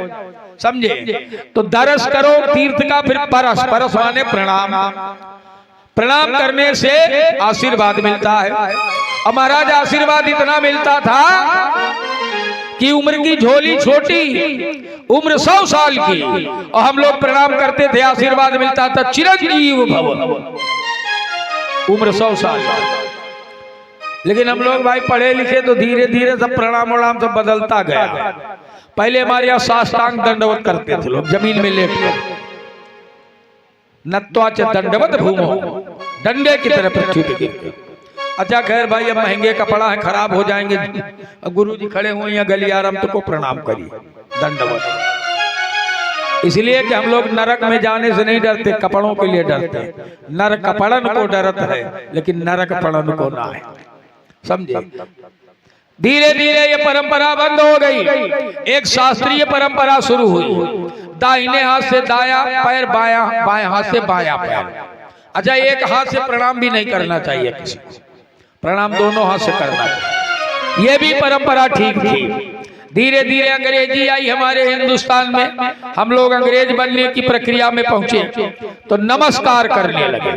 समझे? तो दरस करो तीर्थ का, फिर परस, परस माने प्रणाम। प्रणाम करने से आशीर्वाद मिलता है। और महाराज आशीर्वाद इतना मिलता था कि उम्र की झोली छोटी, उम्र 100 साल की, और हम लोग प्रणाम करते थे, आशीर्वाद मिलता था चिरंजीव भव, उम्र 100 साल। लेकिन हम लोग भाई पढ़े लिखे तो धीरे धीरे सब प्रणाम वणाम सब बदलता गया। पहले हमारे यहाँ साष्टांग दंडवत करते थे लोग, जमीन में लेट कर, नत्वाच दंडवत भूमो, डंडे की तरह पृथ्वी पे गिरते। अच्छा खैर भाई, अब महंगे कपड़ा है, खराब हो जाएंगे। अब गुरु जी खड़े हुए हैं गलियारम, तो को प्रणाम करिए, दंडवत। इसलिए कि हम लोग नरक में जाने से नहीं डरते, कपड़ों के लिए डरते। नर कपड़न को डरत है, लेकिन नरक पड़न को ना है, समझे? धीरे धीरे ये परंपरा बंद हो गई। एक शास्त्रीय परंपरा शुरू हुई, दाहिने हाथ से दाया पैर, बाएं हाथ से बायां पैर। अच्छा, एक हाथ से प्रणाम भी नहीं करना चाहिए किसी को, प्रणाम दोनों हाथ से करना चाहिए। ये भी परंपरा ठीक थी। धीरे धीरे अंग्रेजी आई हमारे हिंदुस्तान में, हम लोग अंग्रेज बनने की प्रक्रिया में पहुंचे, तो नमस्कार करने लगे,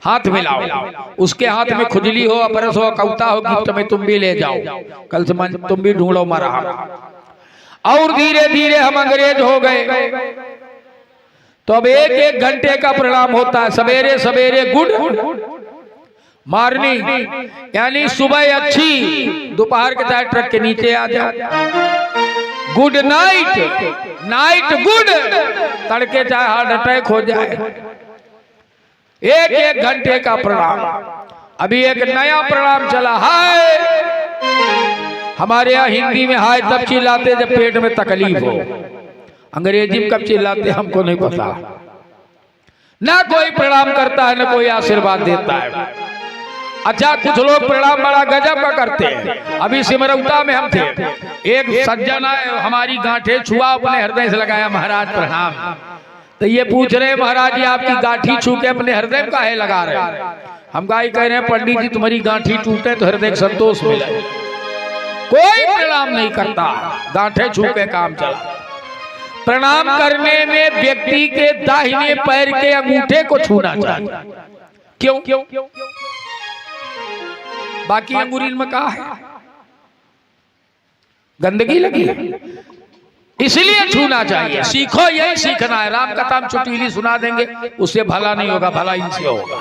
हाथ मिलाओ। उसके हाथ में खुजली हो, अपरस हो, कौता हो, गिफ्ट में तुम भी ले जाओ, कल से तुम भी ढूंढो मरा। और धीरे धीरे हम अंग्रेज हो गए, तो अब एक एक घंटे का प्रणाम होता है। सवेरे सवेरे गुड मॉर्निंग, यानी सुबह अच्छी, दोपहर के चाहे ट्रक के नीचे आ जाओ। गुड नाइट, नाइट गुड, तड़के चाहे हार्ट अटैक हो जाए। एक एक घंटे का प्रणाम। अभी एक नया प्रणाम चला, हाय। हमारे यहाँ हिंदी में हाय तब चिल्लाते जब पेट में तकलीफ हो, अंग्रेजी में कब चिल्लाते हमको नहीं पता। ना कोई प्रणाम करता है, ना कोई आशीर्वाद देता है। अच्छा, कुछ लोग प्रणाम बड़ा गजब का करते हैं। अभी सिमरौता में हम थे, एक सज्जन आए, हमारी गांठे छुआ, अपने हृदय से लगाया, महाराज प्रणाम। तो ये पूछ रहे, महाराज जी आपकी गांठी छू के अपने हृदय में काहे लगा रहे? हम गाय कह रहे हैं, पंडित जी तुम्हारी गांठी टूटे तो हृदय संतोष मिले। कोई प्रणाम नहीं करता, गांठे छू के काम चला। प्रणाम करने में व्यक्ति के दाहिने पैर के अंगूठे को छूना चाहिए। क्यों? बाकी अंगुरीन में कहा है गंदगी लगी है, इसलिए छूना चाहिए। सीखो, यही सीखना है। राम कथा हम चुटीली सुना देंगे, उससे भला नहीं होगा, भला इनसे होगा।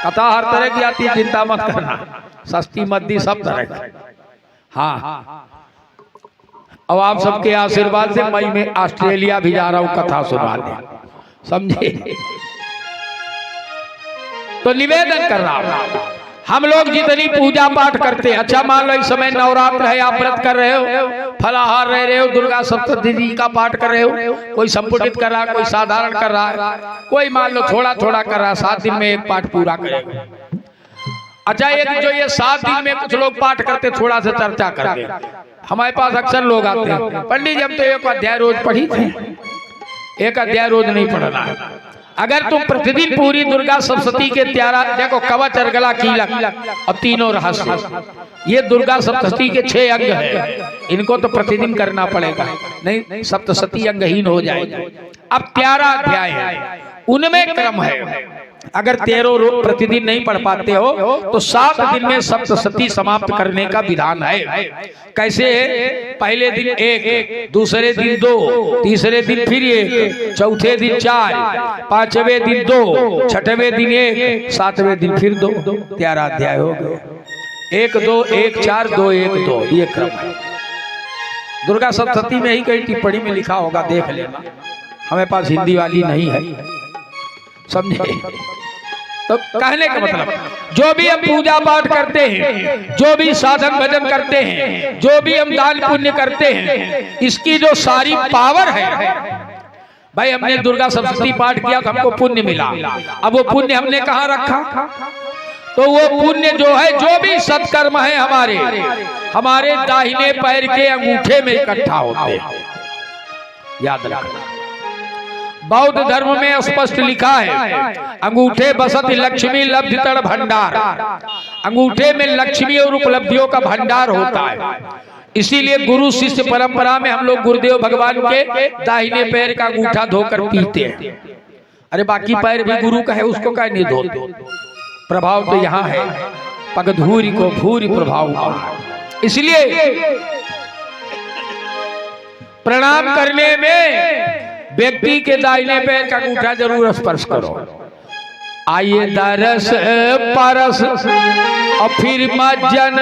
कथा हर तरह की आती है, चिंता मत करना, सस्ती मद्दी सब तरह की। हाँ, अब आप सबके आशीर्वाद से मई में ऑस्ट्रेलिया भी जा रहा हूं कथा सुना दे, समझे? तो निवेदन कर रहा हूं, हम लोग जितनी पूजा पाठ करते हैं, अच्छा मान लो इस समय नवरात्र है, आप व्रत कर रहे हो, फलाहार रह रहे हो, दुर्गा सप्तशती का पाठ कर रहे हो, कोई संपुटित कर रहा है, कोई साधारण कर रहा है, कोई मान लो थोड़ा थोड़ा कर रहा है, 7 दिन में एक पाठ पूरा करेगा। अच्छा, एक जो ये 7 दिन में कुछ लोग पाठ करते, थोड़ा सा चर्चा करते, हमारे पास अक्सर लोग आते हैं, पंडित जी हम तो एक अध्याय रोज पढ़ी थे। एक अध्याय रोज नहीं पढ़ना है। अगर तुम प्रतिदिन पूरी दुर्गा सप्तशती के 13, देखो कवच, अर्गला, कीलक और तीनों रहस्य, ये दुर्गा सप्तशती के 6 अंग है, इनको तो प्रतिदिन करना पड़ेगा, नहीं सप्तशती अंगहीन हो जाएगी। अब 13 अध्याय है, उनमें क्रम है। अगर 13 प्रतिदिन नहीं पढ़ पाते हो तो 7 दिन में सप्तशती समाप्त करने का विधान है। कैसे है? पहले दिन 1, दूसरे दिन 2, तीसरे दिन फिर 1, चौथे दिन 4, 5वें दिन 2, 6वें दिन 1, 7वें दिन फिर 2। 13 अध्याय हो गए। 1 2 1 4 2 1 2, ये क्रम है। दुर्गा सप्तशती में ही कहीं टिप्पणी में लिखा होगा, देख लेना, हमें पास हिंदी वाली नहीं है, समझे? तो कहने का मतलब, जो भी हम पूजा पाठ करते हैं, जो भी साधन भजन करते हैं, जो भी हम दान पुण्य करते हैं, इसकी जो सारी पावर है, भाई हमने दुर्गा सप्तशती पाठ किया तो हमको पुण्य मिला। अब वो पुण्य हमने कहाँ रखा? तो वो पुण्य जो है, जो भी सत्कर्म है हमारे दाहिने पैर के अंगूठे में इकट्ठा होते हैं, याद रखना। बौद्ध धर्म में स्पष्ट लिखा है, अंगूठे बसत लक्ष्मी लब्धि तड़ भंडार। अंगूठे में लक्ष्मी और उपलब्धियों का भंडार होता है। इसीलिए गुरु शिष्य परंपरा में हम लोग गुरुदेव भगवान के दाहिने पैर का अंगूठा धोकर पीते हैं। अरे बाकी पैर भी गुरु का है, उसको क्या नहीं धोते? प्रभाव तो यहाँ है, पगधूरी को भूरी प्रभाव हुआ। इसलिए प्रणाम करने में व्यक्ति के दाहिने पैर का अंगूठा जरूर स्पर्श करो। आइए दरस परस और फिर मज्जन।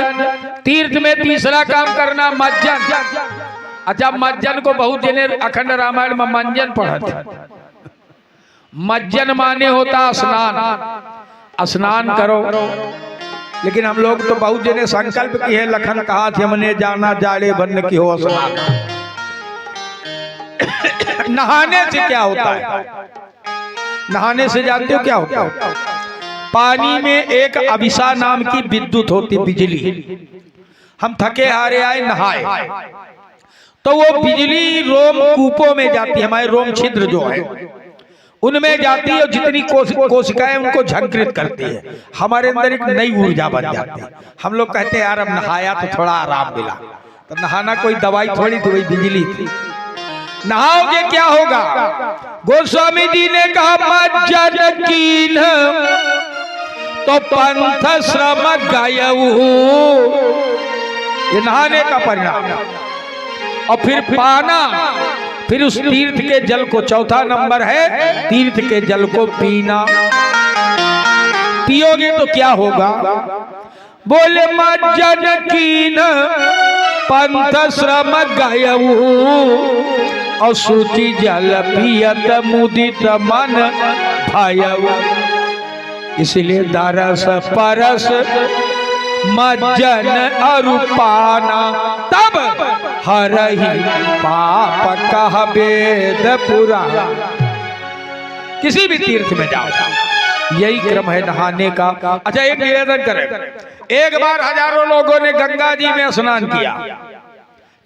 तीर्थ में तीसरा काम करना मज्जन। अच्छा, मज्जन को बहुत जने अखंड रामायण में मंजन पढ़ते। मज्जन माने होता स्नान। स्नान करो, लेकिन हम लोग तो बहुत जने संकल्प की है, लखन कहा थे हमने जाना जाड़े बन की हो स्नान। नहाने से क्या होता है? नहाने से जानते हो क्या होता है? पानी में एक अभिसा नाम की विद्युत होती, बिजली। हम थके हारे आए, नहाए, तो वो बिजली रोम कूपों में जाती है, हमारे रोम छिद्र जो है उनमें जाती है, और जितनी कोशिकाएं उनको झंकृत करती है। हमारे अंदर एक नई ऊर्जा बन जाती है। हम लोग कहते हैं यार अब नहाया तो थोड़ा आराम मिला। तो नहाना कोई दवाई थोड़ी थी, वही बिजली थी। नहाओगे क्या होगा? गोस्वामी जी ने कहा मज्जन कीन तो पंथ श्रम गयऊ। ये नहाने का परिणाम। और फिर पाना, फिर उस तीर्थ के जल को, चौथा नंबर है तीर्थ के जल को पीना। पियोगे तो क्या होगा? बोले मज्जन कीन पंथ श्रम गयऊ और सूची जल पियत मुदित मन भयऊ। इसलिए दरस परस मज्जन अरुपाना तब हरहि पाप कह वेद पुराण। किसी भी तीर्थ में जाओ, यही क्रम है नहाने का। अच्छा, एक निवेदन करें, एक बार हजारों लोगों ने गंगा जी में स्नान किया।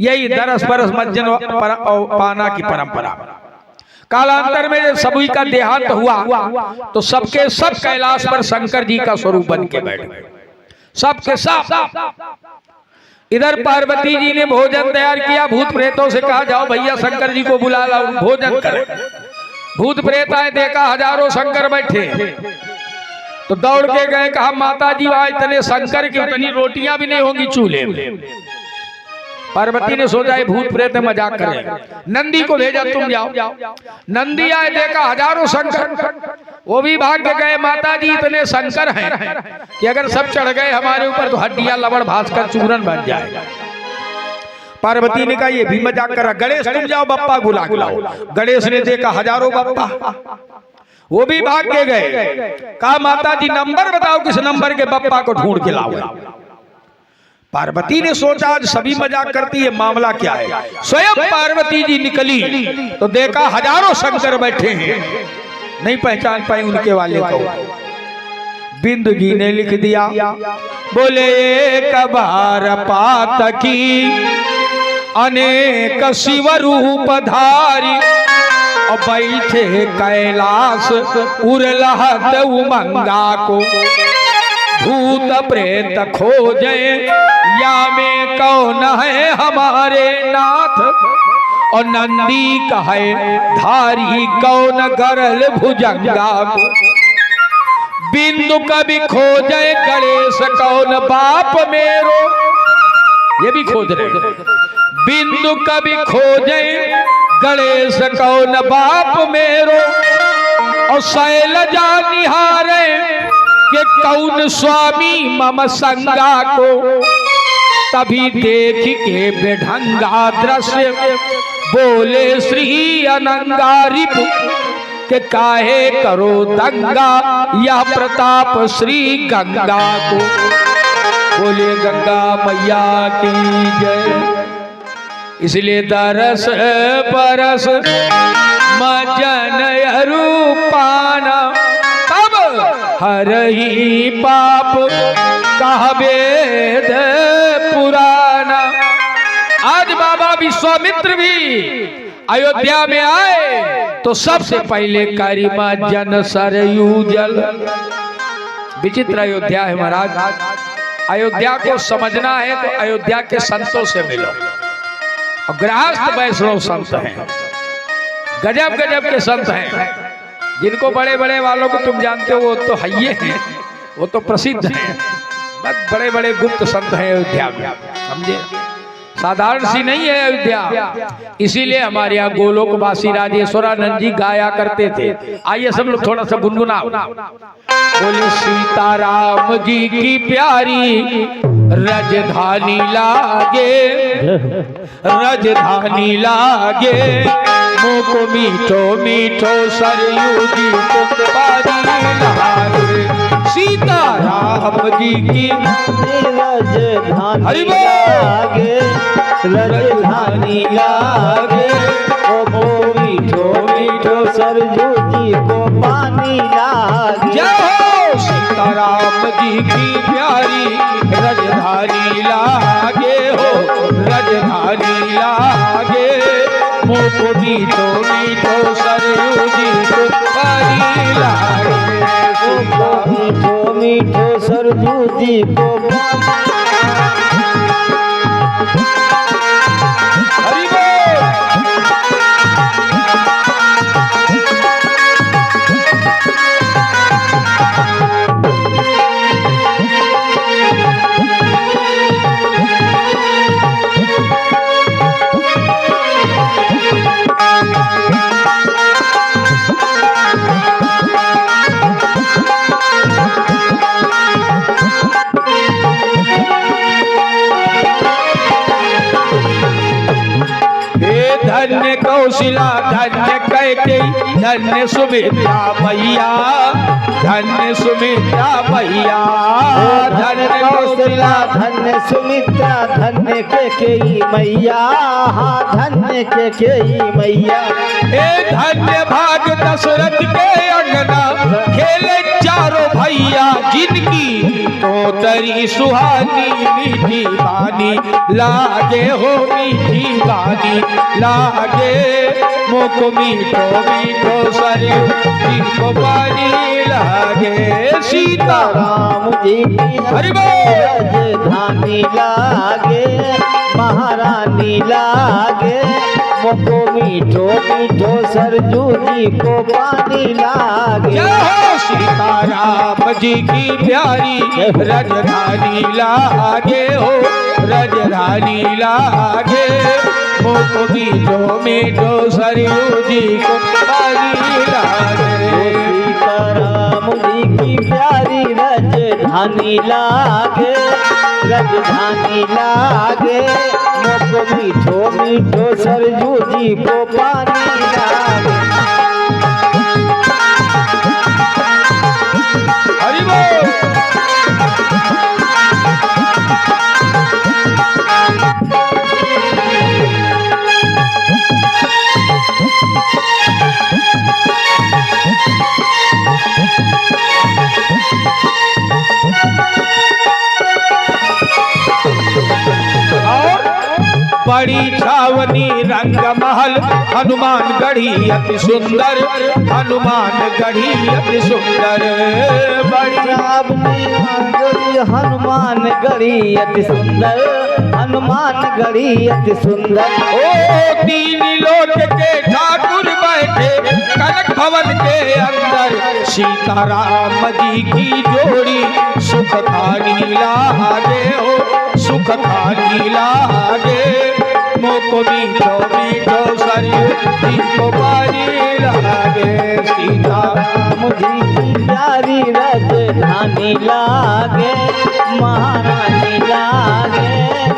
यही दरस परस मज्जन पाना की परंपरा। कालांतर में जब सभी का देहांत हुआ तो सबके सब कैलाश पर शंकर जी का स्वरूप बन के बैठ गए, सबके सब। इधर पार्वती जी ने भोजन तैयार किया, भूत प्रेतों से कहा जाओ भैया शंकर जी को बुला लाओ, भोजन करें। भूत प्रेत आए, देखा हजारों शंकर बैठे, तो दौड़ के गए, कहा माता जी आज इतने शंकर की उतनी रोटियां भी नहीं होंगी चूल्हे में। पार्वती ने सोचा ये भूत प्रेत मजाक करें, नंदी को भेजा तुम जाओ। नंदी आए, देखा हजारों शंकर, वो भी भाग के गए। माता जी इतने शंकर हैं कि अगर सब चढ़ गए हमारे ऊपर तो हड्डियां लवण भास्कर चूरन बन जाएगा। पार्वती ने कहा ये भी मजाक करा, गणेश तुम जाओ बप्पा बुला लाओ। गणेश ने देखा हजारों बप्पा, वो भी भाग के गए। कहा माता जी नंबर बताओ, किस नंबर के बप्पा को ढूंढ के लाओ। पार्वती ने सोचा आज सभी मजाक करती है, मामला क्या है। स्वयं पार्वती जी निकली तो देखा हजारों शंकर बैठे हैं, नहीं पहचान पाई उनके वाले को। बिंदु जी ने लिख दिया, बोले एक बार पातकी अनेक शिव रूप धारी और बैठे कैलाश उरलहत उमंगा को। भूत प्रेत खोजे या में कौन है हमारे नाथ, और नंदी कहे धारी कौन गरल भुजंगा को। बिंदु कभी खोजे गणेश कौन बाप मेरो, ये भी खोज रहे। बिंदु कभी खोजे गणेश कौन बाप मेरो, और शैलजा निहारे कि कौन स्वामी मम संगा को। तभी देख के बेढंगा दृश्य बोले श्री अनंगा रिपु के काहे करो दंगा यह प्रताप श्री गंगा को। बोले गंगा मैया की जय। इसलिए दरस परस मज्जन अरूपाना तब हरहि पाप कह वेद पुराना। आज बाबा विश्वामित्र भी अयोध्या में आए तो सबसे पहले करिमा जन सरयू जल। विचित्र अयोध्या है महाराज। अयोध्या को समझना है तो अयोध्या के संतों से मिलो। और गृहस्थ वैष्णव संत हैं, गजब गजब के संत हैं, जिनको बड़े बड़े वालों को तुम जानते हो, वो तो हइये हैं, वो तो प्रसिद्ध हैं। बस बड़े बड़े गुप्त संत हैं अयोध्या में, समझे। साधारण सी नहीं है अयोध्या। इसीलिए हमारे यहाँ गोलोकवासी राजेश्वरानंद जी गाया करते थे। आइए सब लोग थोड़ा सा गुनगुनाओ। बोले सीताराम जी की प्यारी राजधानी लागे, राजधानी लागे, मुँह को मीठो मीठो सरयू जी को पानी लागे। सीताराम जी की राजधानी लागे, राजधानी लागे, ओ मीठो मीठो सरयू जी को पानी लागे। जय हो सीताराम जी की प्यारी राजधानी लागे हो, राजधानी लागे, मुँह को मीठो मीठो सरयू जी को पानी लागे। मीठो मीठो सरयू जी को हरि बोल। धन्य कौशिला धन्य कैकेयी धन्य सुमित्रा मैया, धन्य सुमित्रा मैया, धन्य कौशला धन्य सुमित्रा धन्य कैकेयी मैया, हाँ धन्य कैकेयी मैया। ए धन्य भाग दशरथ के अंगना खेले चारों भैया, जिनकी तोतरी सुहानी मीठी बानी लागे हो, मीठी बानी लागे, मुख मीठो मीठो सरयू जी को पानी लागे। सीताराम जी की हरि बोल। राजधानी लागे, महारानी लागे, मुख मीठो मीठो सरयू जी को पानी लागे। जय हो सीताराम जी की प्यारी राजधानी लागे हो, राजधानी लागे, मुख मीठो मीठो सरयू जी को पानी लागे। सीताराम जी की प्यारी राजधानी लागे, राजधानी लागे, मुख मीठो मीठो सरयू जी को पानी लागे। हरि बोल। बड़ी छावनी रंग महल हनुमान गढ़ी अति सुंदर, हनुमान गढ़ी अति सुंदर। बड़ी छावनी हनुमान गढ़ी अति सुंदर, हनुमान गढ़ी अति सुंदर। ओ तीन लोक के ठाकुर बैठे कनक भवन के अंदर, सीताराम जी की जोड़ी सुख खानी लागे हो, सुख खानी लागे, मुख मीठो मीठो सरयू जी को पानी लागे। सीताराम जी की प्यारी राजधानी लागे, महारानी लागे,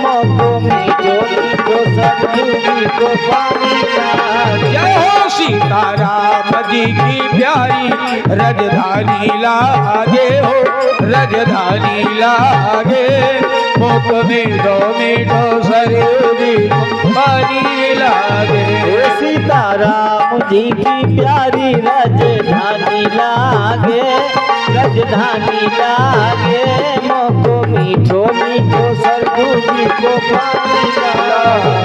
मुख मीठो मीठो सरयू जी को पानी लागे। जय हो सीताराम जी की प्यारी राजधानी लागे हो, राजधानी लागे, मुख मीठो मीठो सरयू जी को पानी लागे। सीताराम जी की प्यारी राजधानी लागे, राजधानी लागे, मुख मीठो मीठो सरयू जी को पानी लागे।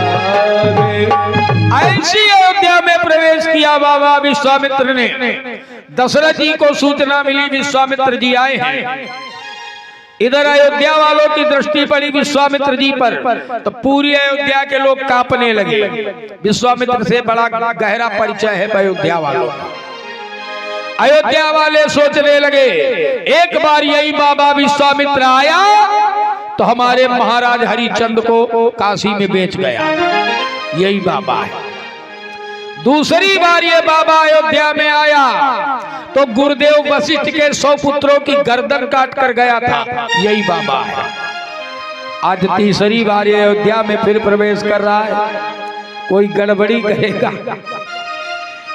ऐसी अयोध्या में प्रवेश किया बाबा विश्वामित्र ने। दशरथ जी को सूचना मिली विश्वामित्र जी आए हैं। इधर अयोध्या वालों की दृष्टि पड़ी विश्वामित्र जी पर, तो पूरी अयोध्या के लोग कांपने लगे। विश्वामित्र से बड़ा गहरा परिचय है अयोध्या वालों का। अयोध्या वाले सोचने लगे एक बार यही बाबा विश्वामित्र आया तो हमारे महाराज हरिश्चंद्र को काशी में बेच गया, यही बाबा है। दूसरी बार ये बाबा अयोध्या में आया तो गुरुदेव वशिष्ठ के 100 पुत्रों की गर्दन काट कर गया था, यही बाबा है। आज तीसरी बार ये अयोध्या में फिर प्रवेश कर रहा है, कोई गड़बड़ी करेगा।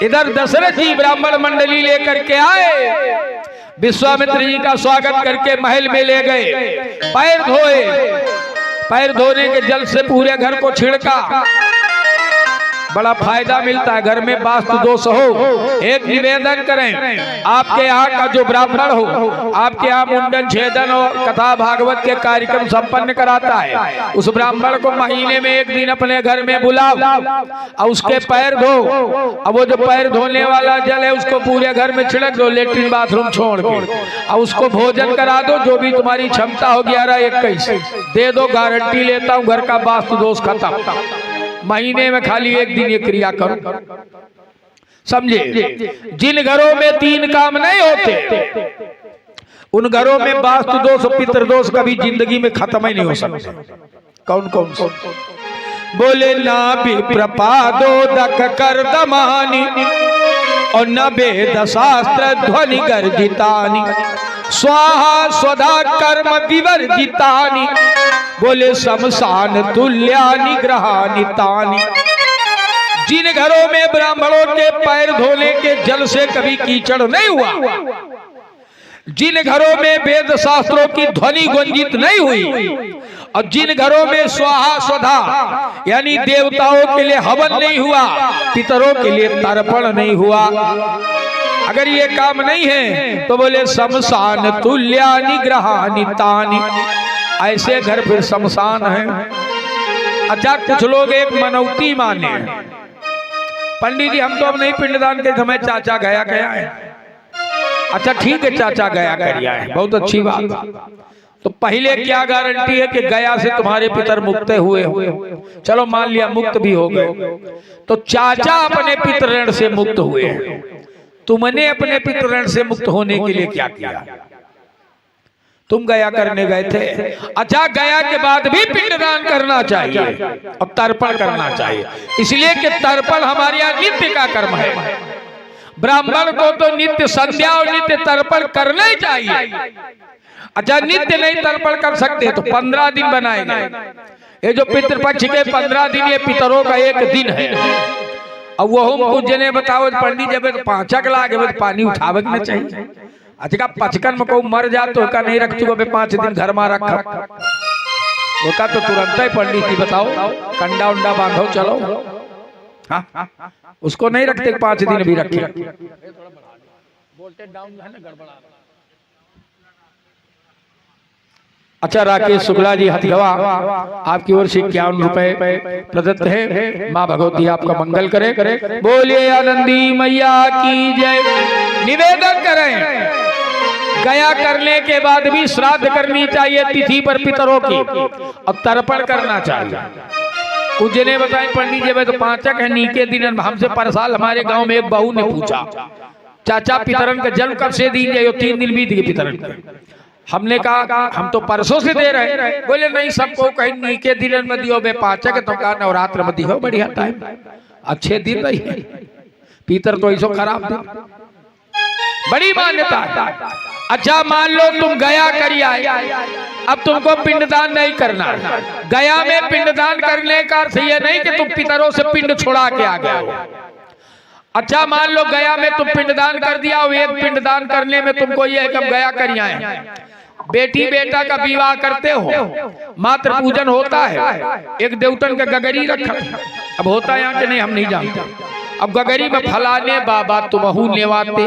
इधर दशरथ जी ब्राह्मण मंडली लेकर के आए, विश्वामित्र जी का स्वागत करके महल में ले गए। पैर धोए, पैर धोने के जल से पूरे घर को छिड़का। बड़ा फायदा मिलता है, घर में वास्तु दोष हो। एक निवेदन करें, आपके यहाँ का जो ब्राह्मण हो, आपके यहाँ मुंडन छेदन और कथा भागवत के कार्यक्रम संपन्न कराता है, उस ब्राह्मण को महीने में एक दिन अपने घर में बुलाओ और उसके पैर धो। अब वो जो पैर धोने वाला जल है उसको पूरे घर में छिड़क दो, लेटरिन बाथरूम छोड़ के, और उसको भोजन करा दो। जो भी तुम्हारी क्षमता हो 11-21 दे दो, गारंटी लेता हूँ घर का वास्तु दोष खत्म। महीने में खाली एक दिन ये क्रिया करो, समझे। जिन घरों में 3 काम नहीं होते उन घरों में वास्तु दोष पितृदोष कभी जिंदगी में खत्म ही नहीं हो सकता। कौन कौन से? बोले ना विप्रपादोदक कर दमानी और न वेद शास्त्र ध्वनि गर्जितानी, स्वाहा स्वधा कर्म विवर्जितानि, बोले शमशान तुल्यानि ग्रहानि तानि। जिन घरों में ब्राह्मणों के पैर धोने के जल से कभी कीचड़ नहीं हुआ, जिन घरों में वेद शास्त्रों की ध्वनि गुंजित नहीं हुई, और जिन घरों में स्वाहा स्वधा यानी देवताओं के लिए हवन नहीं हुआ, पितरों के लिए तर्पण नहीं हुआ, अगर ये काम नहीं है तो बोले शमशान तुल्यानि ग्रहानि तानि। ऐसे घर फिर शमशान है। अच्छा, कुछ लोग एक मनौती माने, पंडित जी हम तो अब नहीं पिंडदान के, हमें चाचा गया है। अच्छा ठीक है, चाचा गया करिया है, बहुत अच्छी बात। तो पहले क्या गारंटी है कि गया से तुम्हारे पितर मुक्त हुए हो? चलो मान लिया मुक्त भी हो गए, तो चाचा अपने पितृ ऋण से मुक्त हुए हैं, तुमने अपने पितृ ऋण से मुक्त होने के लिए क्या किया? तुम गया करने गए थे। अच्छा, गया के बाद भी पिंडदान करना चाहिए और तर्पण करना चाहिए, इसलिए कि तर्पण हमारे यहाँ नित्य का कर्म है। ब्राह्मण को तो नित्य संध्या और नित्य तर्पण करना ही चाहिए। अच्छा, नित्य नहीं तर्पण कर सकते तो 15 दिन बनाएंगे। ये जो पितृपक्ष के 15 दिन ये पितरों का एक दिन है। अब वो हम पूज्य ने बताओ पंडित जब 5 लाख पानी उठावे न चाहिए। अच्छा, 55 में को मर जा तो का नहीं रख चुका 5 दिन घर में रखा, वो का तो तुरंत ही पंडित जी बताओ कंडा उंडा बांधो चलो। हाँ, उसको नहीं रखते 5 दिन भी रखे। अच्छा, राकेश शुक्ला जी हथगवा, आपकी ओर से 51 रुपए प्रदत्त है। माँ भगवती आपका मंगल करे। बोलिए आनंदी मैया की जय। निवेदन करें, गया करने के बाद भी श्राद्ध करनी चाहिए तिथि पर पितरों की, और तर्पण करना चाहिए। कुछ ने बताए पंडित जी तो 5 है नीके दिन। हमसे पर साल हमारे गांव में एक बहू ने पूछा, चाचा पितरन का जल कब से दी जाए? 3 दिन बीत गए पितरन के। हमने कहा हम तो परसों से दे रहे हैं। बोले नहीं, सबको कहीं नीके दिन में दियो, 5 के तो कहा नवरात्र में दियो, बढ़िया टाइम, अच्छे दिन रही है। पीतर तो ऐसो खराब दिन, बड़ी मान्यता। अच्छा, मान लो तुम गया करी आए, अब तुमको पिंडदान नहीं करना। गया में पिंडदान करने का अर्थ ये नहीं कि तुम पितरों से पिंड छुड़ा के आ गए हो। अच्छा, मान लो गया में तुम पिंडदान कर दिया हो, एक पिंडदान करने में तुमको ये कब गया करी आए। बेटी बेटा का विवाह करते हो, मातृ पूजन होता है, एक देवतन का गगरी रखा। अब होता यहाँ के नहीं, हम नहीं जानते। अब गगरी में फलाने बाबा तुमहू नेवाते,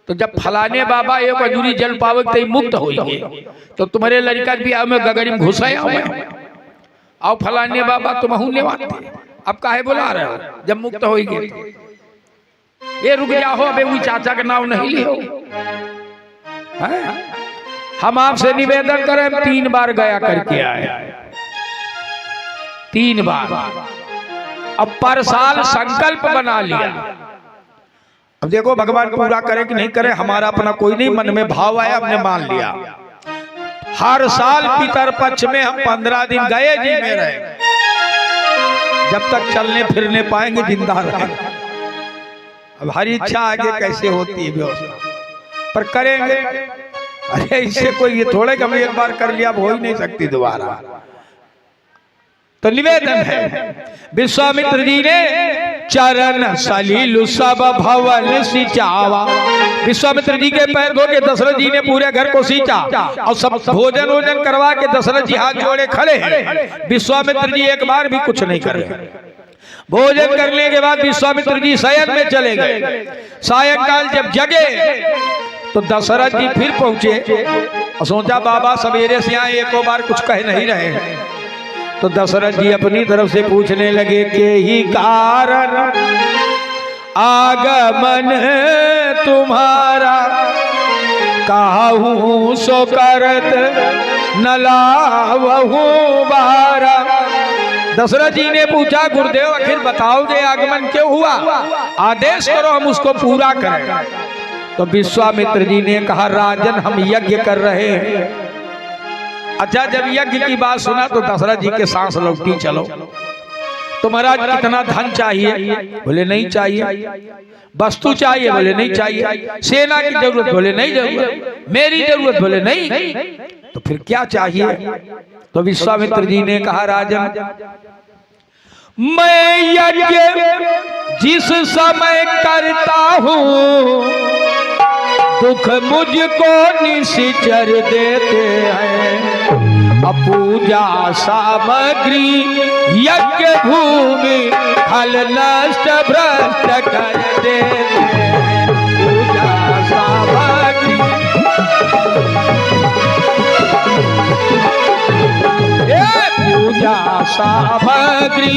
तो जब फलाने बाबा एक अजूरी जल पावे तो मुक्त होइए, तो तुम्हारे लड़का भी में गगरी में घुसाया हुआ। आओ फलाने बाबा तुम नेवाते, अब काहे बुला रहे हो जब मुक्त हो गए तो? ये रुक जाओ, अबे वही चाचा का नाम नहीं लियो। हम आपसे निवेदन करें, 3 बार गया करके आए, 3 बार। अब पर साल संकल्प बना लिया। अब देखो भगवान पूरा करे कि नहीं करे, हमारा अपना कोई नहीं, मन में भाव आया हमने मान लिया। हर साल पितर पक्ष में हम 15 दिन गए जी में रहे, जब तक चलने फिरने पाएंगे जिंदा रहे। अब हर इच्छा आगे कैसे होती है व्यवस्था, पर करेंगे। अरे इससे कोई ये थोड़े कि हम एक बार कर लिया, अब हो ही नहीं सकती दोबारा। तो निवेदन है, विश्वामित्र जी ने चरण सलील सब भवन सिंचावा। विश्वामित्र जी के पैर धो के दशरथ जी ने पूरे घर को सींचा और सब भोजन वोजन करवा के दशरथ जी हाथ जोड़े खड़े हैं। विश्वामित्र जी एक बार भी कुछ नहीं कर रहे। भोजन करने के बाद विश्वामित्र जी शयन में चले गए। सायंकाल जब जगे तो दशरथ जी फिर पहुंचे और सोचा बाबा सवेरे से आए, एको बार कुछ कह नहीं रहे हैं। तो दशरथ जी अपनी तरफ से पूछने लगे के ही कारण आगमन तुम्हारा, काहू सो करत न लावहू बारा। दशरथ जी ने पूछा गुरुदेव आखिर बताओ ये आगमन क्यों हुआ, आदेश करो हम उसको पूरा करें। तो विश्वामित्र जी ने कहा राजन हम यज्ञ कर रहे हैं। अच्छा जब यज्ञ की बात सुना तो दशरथ जी के सांस लौटी। चलो तो महाराज कितना धन चाहिए? बोले नहीं चाहिए। वस्तु चाहिए? बोले नहीं चाहिए। सेना की जरूरत? बोले नहीं जरूरत। मेरी जरूरत? बोले नहीं। तो फिर क्या चाहिए? तो विश्वामित्र जी ने कहा राजन मैं यज्ञ जिस समय करता हूँ दुख मुझको निश्चर देते हैं। पूजा सामग्री यज्ञ भूमि फल नष्ट भ्रष्ट कर देते हैं। पूजा सामग्री पूजा सामग्री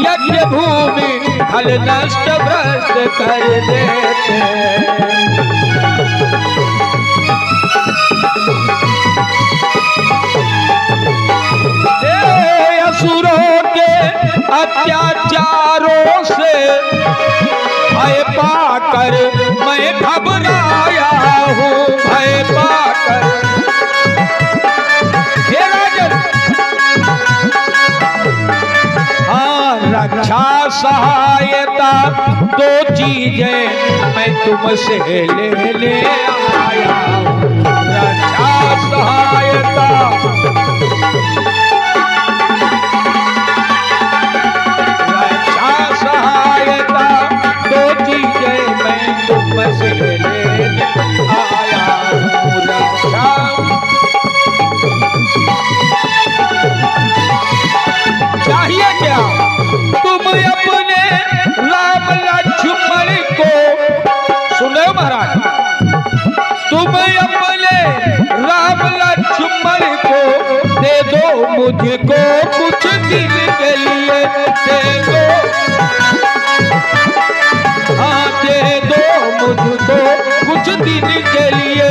यज्ञ भूमि फल नष्ट भ्रष्ट कर देते हैं। असुरों के अत्याचारों से भय पाकर मैं घबराया हूँ। भय पाकर हाँ रक्षा सहायता 2 चीजें मैं तुमसे लेने आया हूँ। रक्षा सहायता सहायता 2 चीजें मैं तुमसे लेने आया हूँ। रक्षा चाहिए क्या? तुम अपने राम लक्ष्मण को सुनो महाराज, तुम अपने राम लक्ष्मण को दे दो मुझको कुछ दिन के लिए। दे दो हाँ दे दो मुझको कुछ दिन के लिए।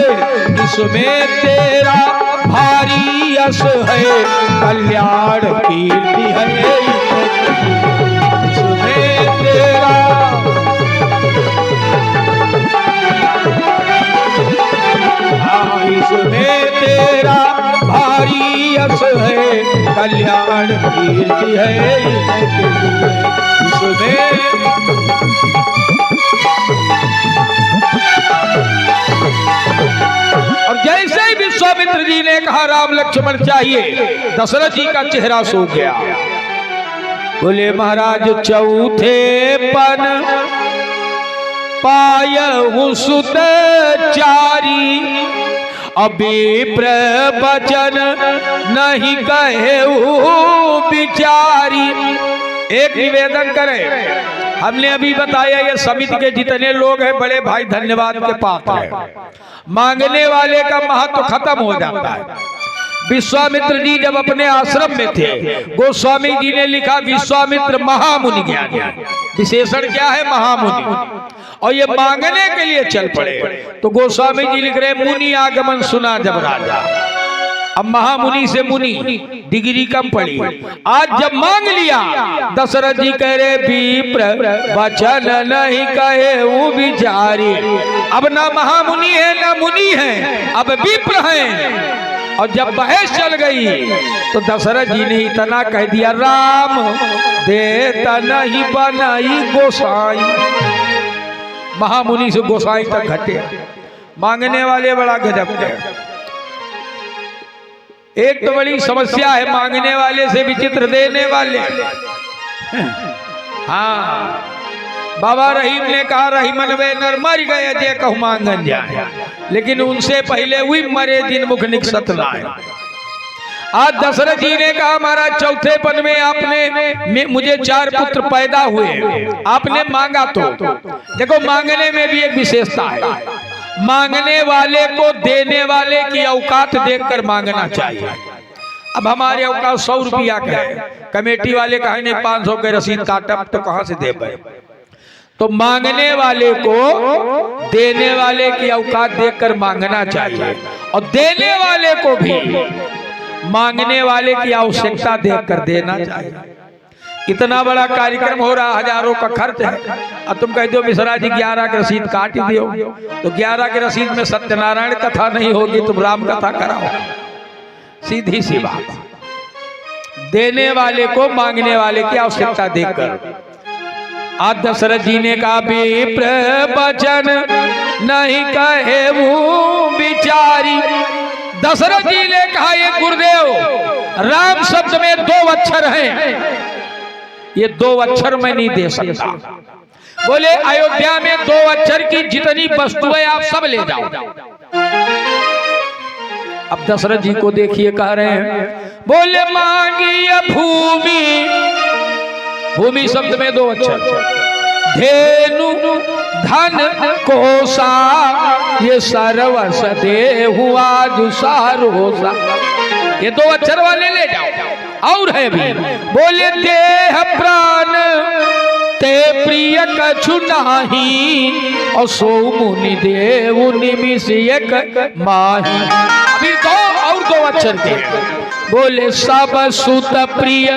इसमें तेरा भारी यश है कल्याण कीर्ति है। इसमें तेरा इसमें तेरा भारी यश है कल्याण कीर्ति है। इसमें और जैसे ही विश्वामित्र जी ने कहा राम लक्ष्मण चाहिए, दशरथ जी का चेहरा सूख गया। बोले महाराज चौथे पन पायहु सुत चारी, अभी प्रवचन नहीं कहे बिचारी। एक निवेदन करें, हमने अभी बताया ये समिति के जितने लोग हैं बड़े भाई धन्यवाद के पात्र हैं। मांगने वाले का महत्व खत्म हो जाता है, विश्वामित्र जी जब अपने आश्रम में थे, गोस्वामी जी ने लिखा विश्वामित्र महामुनि ज्ञानी। विशेषण क्या है? महामुनि। और ये मांगने के लिए चल पड़े। तो गोस्वामी जी लिख रहे मुनि आगमन सुना जब राजा। अब महामुनि से मुनि डिग्री कम पड़ी। आज जब मांग लिया, दशरथ जी कह रहे विप्र वचन नहीं कहे वो बिचारी। अब ना महामुनि है ना मुनि है, अब विप्र है। और जब बहस चल गई तो दशरथ जी ने इतना कह दिया, राम देता नहीं बनाई गोसाई। महामुनि से गोसाई तक घटे। मांगने वाले बड़ा गजब है। एक तो बड़ी समस्या है मांगने वाले से विचित्र देने वाले। हाँ, बाबा रहीम ने कहा रहीमन वे नर मर गए जे कहूँ मांगन जाए, लेकिन उनसे पहले वही मरे जिन मुख निकसत लाए। आज दशरथ जी ने कहा महाराज चौथेपन में आपने मुझे 4 पुत्र पैदा हुए, आपने मांगा तो देखो मांगने में भी एक विशेषता है। मांगने वाले को देने वाले की औकात देखकर मांगना चाहिए। अब हमारे औकात 100 रुपया का है, कमेटी वाले कहे नहीं 500 के रसीद काटब तो कहां से दे पाए। तो मांगने वाले को देने वाले की औकात देखकर मांगना चाहिए, और देने वाले को भी मांगने वाले की आवश्यकता देखकर देना चाहिए। इतना बड़ा कार्यक्रम हो रहा, हजारों का खर्च है, और तुम कह दो मिश्रा जी 11 की रसीद काट दियो, तो 11 की रसीद में सत्यनारायण कथा नहीं होगी, तुम राम कथा कराओ। सीधी सी बात। देने वाले को मांगने वाले की आवश्यकता देखकर। आज दशरथ जी ने कहा विप्र वचन नहीं कहे वो बिचारी। दशरथ जी ने कहा ये गुरुदेव राम शब्द में 2 अक्षर हैं, ये 2 अक्षर मैं नहीं दे सकता। बोले अयोध्या में 2 अक्षर की जितनी वस्तुएं आप सब ले जाओ। अब दशरथ जी को देखिए कह रहे हैं, बोले मांगी भूमि, भूमि शब्द में 2 अक्षर, धेनु धन कोसा ये सर्वस देहुआ दुसारोसा, ये 2 अक्षर वाले ले जाओ। और है भी, बोले देह प्राण ते प्रिय कछु नाही, और सो मुनि देव निमिष एक माही। अभी 2 और 2 अक्षर के, बोले सब सुत प्रिय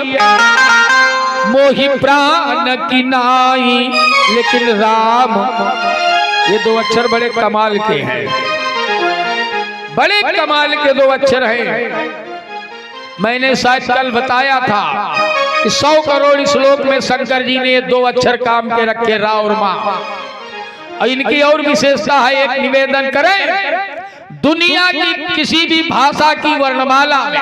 मोहि प्राण की नाई, लेकिन राम, ये 2 अक्षर बड़े कमाल के हैं, बड़े कमाल के 2 अक्षर हैं। मैंने शायद कल बताया था कि 100 करोड़ श्लोक में शंकर जी ने ये 2 अक्षर काम के रखे, रा और मां। और इनकी और विशेषता है, एक निवेदन करें, दुनिया की किसी भी भाषा की वर्णमाला में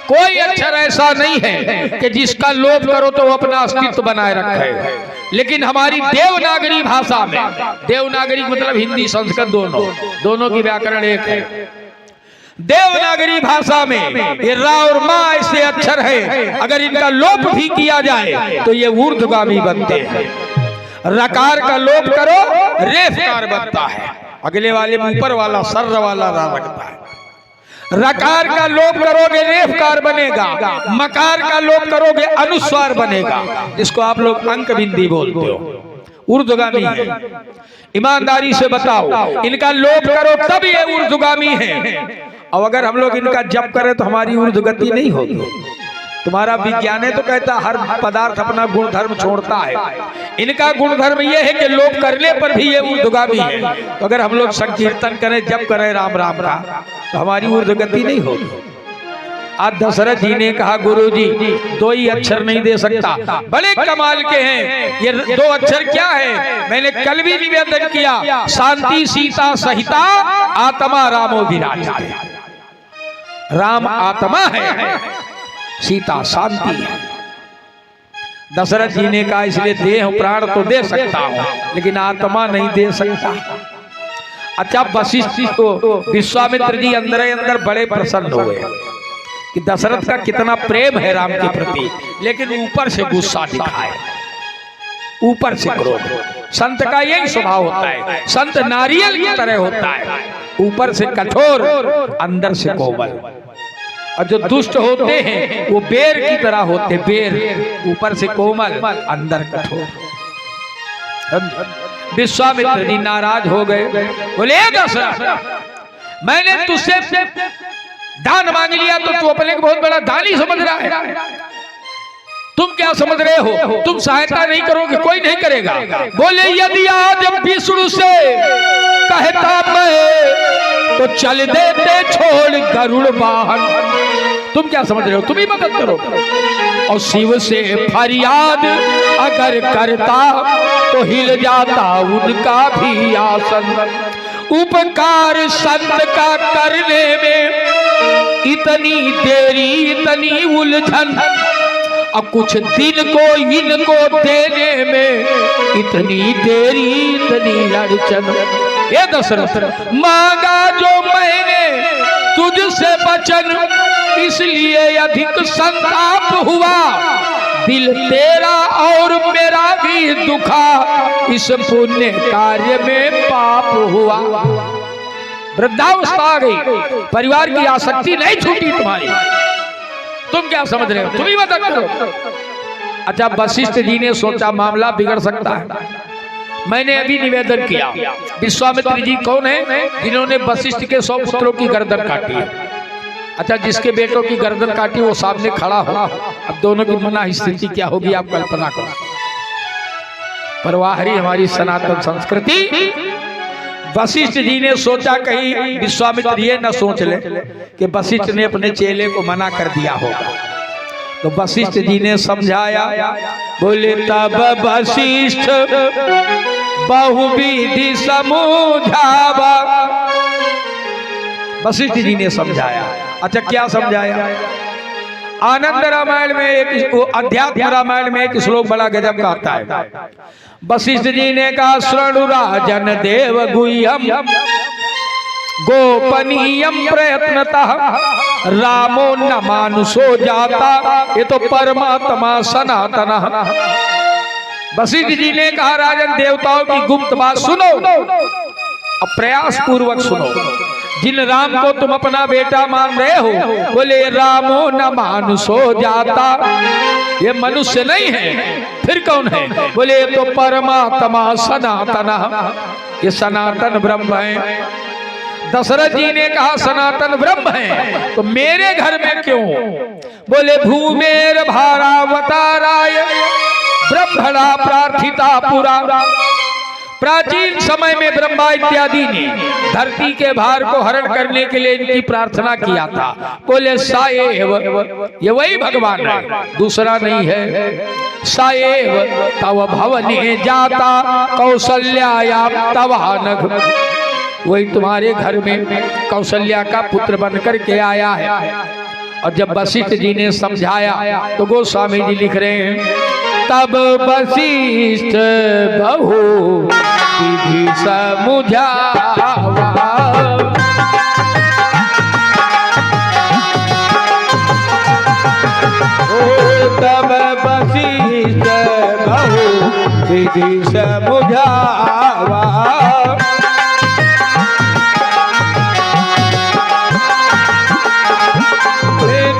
कोई अक्षर ऐसा नहीं है कि जिसका लोप करो तो वो अपना अस्तित्व बनाए रखे। लेकिन हमारी देवनागरी भाषा में, देवनागरी मतलब हिंदी संस्कृत दोनों की व्याकरण एक है। देवनागरी भाषा में ये रा और मां ऐसे अक्षर है, अगर इनका लोप भी किया जाए तो ये ऊर्ध्वगामी बनते हैं। रकार का लोप करो रेफकार बनता है, अगले वाले ऊपर वाला सर्र वाला रा लगता है। रकार का लोप करोगे रेफकार बनेगा, मकार का लोप करोगे अनुस्वार बनेगा, जिसको आप लोग अंक बिंदी बोलते हो, ऊर्ध्वगामी है। ईमानदारी से बताओ, इनका लोप करो तब ये ऊर्ध्वगामी है। और अगर हम लोग इनका जप करें तो हमारी ऊर्ध्वगति नहीं होगी। तुम्हारा विज्ञान है तो कहता हर पदार्थ अपना गुण धर्म छोड़ता है, इनका गुण धर्म यह है कि लोप करने पर भी ये ऊर्ध्वगामी है। तो अगर हम लोग संकीर्तन करें, जप करें राम राम का, तो हमारी ऊर्ध्वगति नहीं होगी। आज दशरथ जी ने कहा गुरु जी 2 ही अक्षर नहीं दे सकता, बड़े कमाल के हैं। ये 2 अक्षर क्या है? मैंने कल भी निवेदन किया, शांति सीता सहिता आत्मा रामो विराज। राम आत्मा है, सीता शांति है। दशरथ जी ने कहा इसलिए देह प्राण तो दे सकता हूं, लेकिन आत्मा नहीं दे सकता। अच्छा, वशिष्ठ को विश्वामित्र जी अंदर बड़े प्रसन्न हुए कि दशरथ का कितना प्रेम है राम के प्रति, लेकिन ऊपर से गुस्सा दिखाए, ऊपर से क्रोध। संत का यही स्वभाव होता है, संत नारियल की तरह होता है, ऊपर से कठोर अंदर से कोमल। और जो दुष्ट होते हैं वो बेर की तरह होते, बेर ऊपर से कोमल अंदर कठोर। विश्वामित्र जी नाराज हो गए, बोले दशरथ मैंने तुझसे दान मांग लिया तो तू अपने को बहुत बड़ा दानी समझ रहा है। तुम क्या समझ रहे हो, तुम सहायता नहीं करोगे, कोई नहीं करेगा। बोले यदि आज विष्णु से कहता मैं तो चल देते छोड़ गरुड़ वाहन। तुम क्या समझ रहे हो, तुम ही मदद करो। और शिव से फरियाद अगर करता तो हिल जाता उनका भी आसन। उपकार संत का करने में इतनी देरी इतनी उलझन, अब कुछ दिन को इनको देने में इतनी देरी इतनी अड़चन। ये दशरथ मांगा जो मैंने तुझसे वचन, इसलिए अधिक संताप हुआ। दिल तेरा और मेरा भी दुखा, इस पुण्य कार्य में पाप हुआ। वृद्धावस्था आ गई, परिवार की आसक्ति नहीं छूटी तुम्हारी। तुम क्या समझ रहे हो, तुम ही मदद करो। अच्छा, वशिष्ठ जी ने सोचा मामला बिगड़ सकता है। मैंने अभी निवेदन किया, विश्वामित्र जी कौन है, जिन्होंने वशिष्ठ के 100 पुत्रों की गर्दन काटी है। अच्छा, जिसके बेटों की गर्दन काटी वो सामने खड़ा हो, अब दोनों की मना स्थिति क्या होगी आप कल्पना करो। परवाहरी हमारी सनातन संस्कृति। वशिष्ठ जी ने सोचा कहीं विश्वामित्र ये न सोच ले कि वशिष्ठ ने अपने चेले को मना कर दिया होगा, तो वशिष्ठ जी ने समझाया। बोले तब वशिष्ठ बहुविधि समझावा। वशिष्ठ जी ने समझाया। अच्छा, क्या समझाया? आनंद रामायण में एक, अध्यात्म रामायण में एक श्लोक बड़ा गजब का आता है। वशिष्ठ जी ने कहा श्रृणु राजन देव गुह्यम गोपनीयम प्रयत्नतः रामो न मानुषो जाता, ये तो परमात्मा सनातन। वशिष्ठ जी ने कहा राजन देवताओं की गुप्त बात सुनो, अब प्रयास पूर्वक सुनो। जिन राम को तुम अपना बेटा मान रहे हो, बोले रामो न मानुषो जाता, ये मनुष्य नहीं है, फिर कौन है? बोले तो परमात्मा सनातन, ये सनातन ब्रह्म है। दशरथ जी ने कहा सनातन ब्रह्म है तो मेरे घर में क्यों? बोले भूमेर भारावताराय ब्रह्मणा प्रार्थिता पुरा। प्राचीन समय में ब्रह्मा इत्यादि ने धरती के भार को हरण करने के लिए इनकी प्रार्थना किया था। बोले साएव, ये वही भगवान है, दूसरा नहीं है। साएव तव भवने जाता कौशल्याया तवानघ, वही तुम्हारे घर में कौशल्या का पुत्र बनकर के आया है। और जब वशिष्ठ जी ने समझाया तो गोस्वामी जी लिख रहे हैं तब वशिष्ठ बहु विधि समझावा। तब वशिष्ठ बहु विधि समझावा।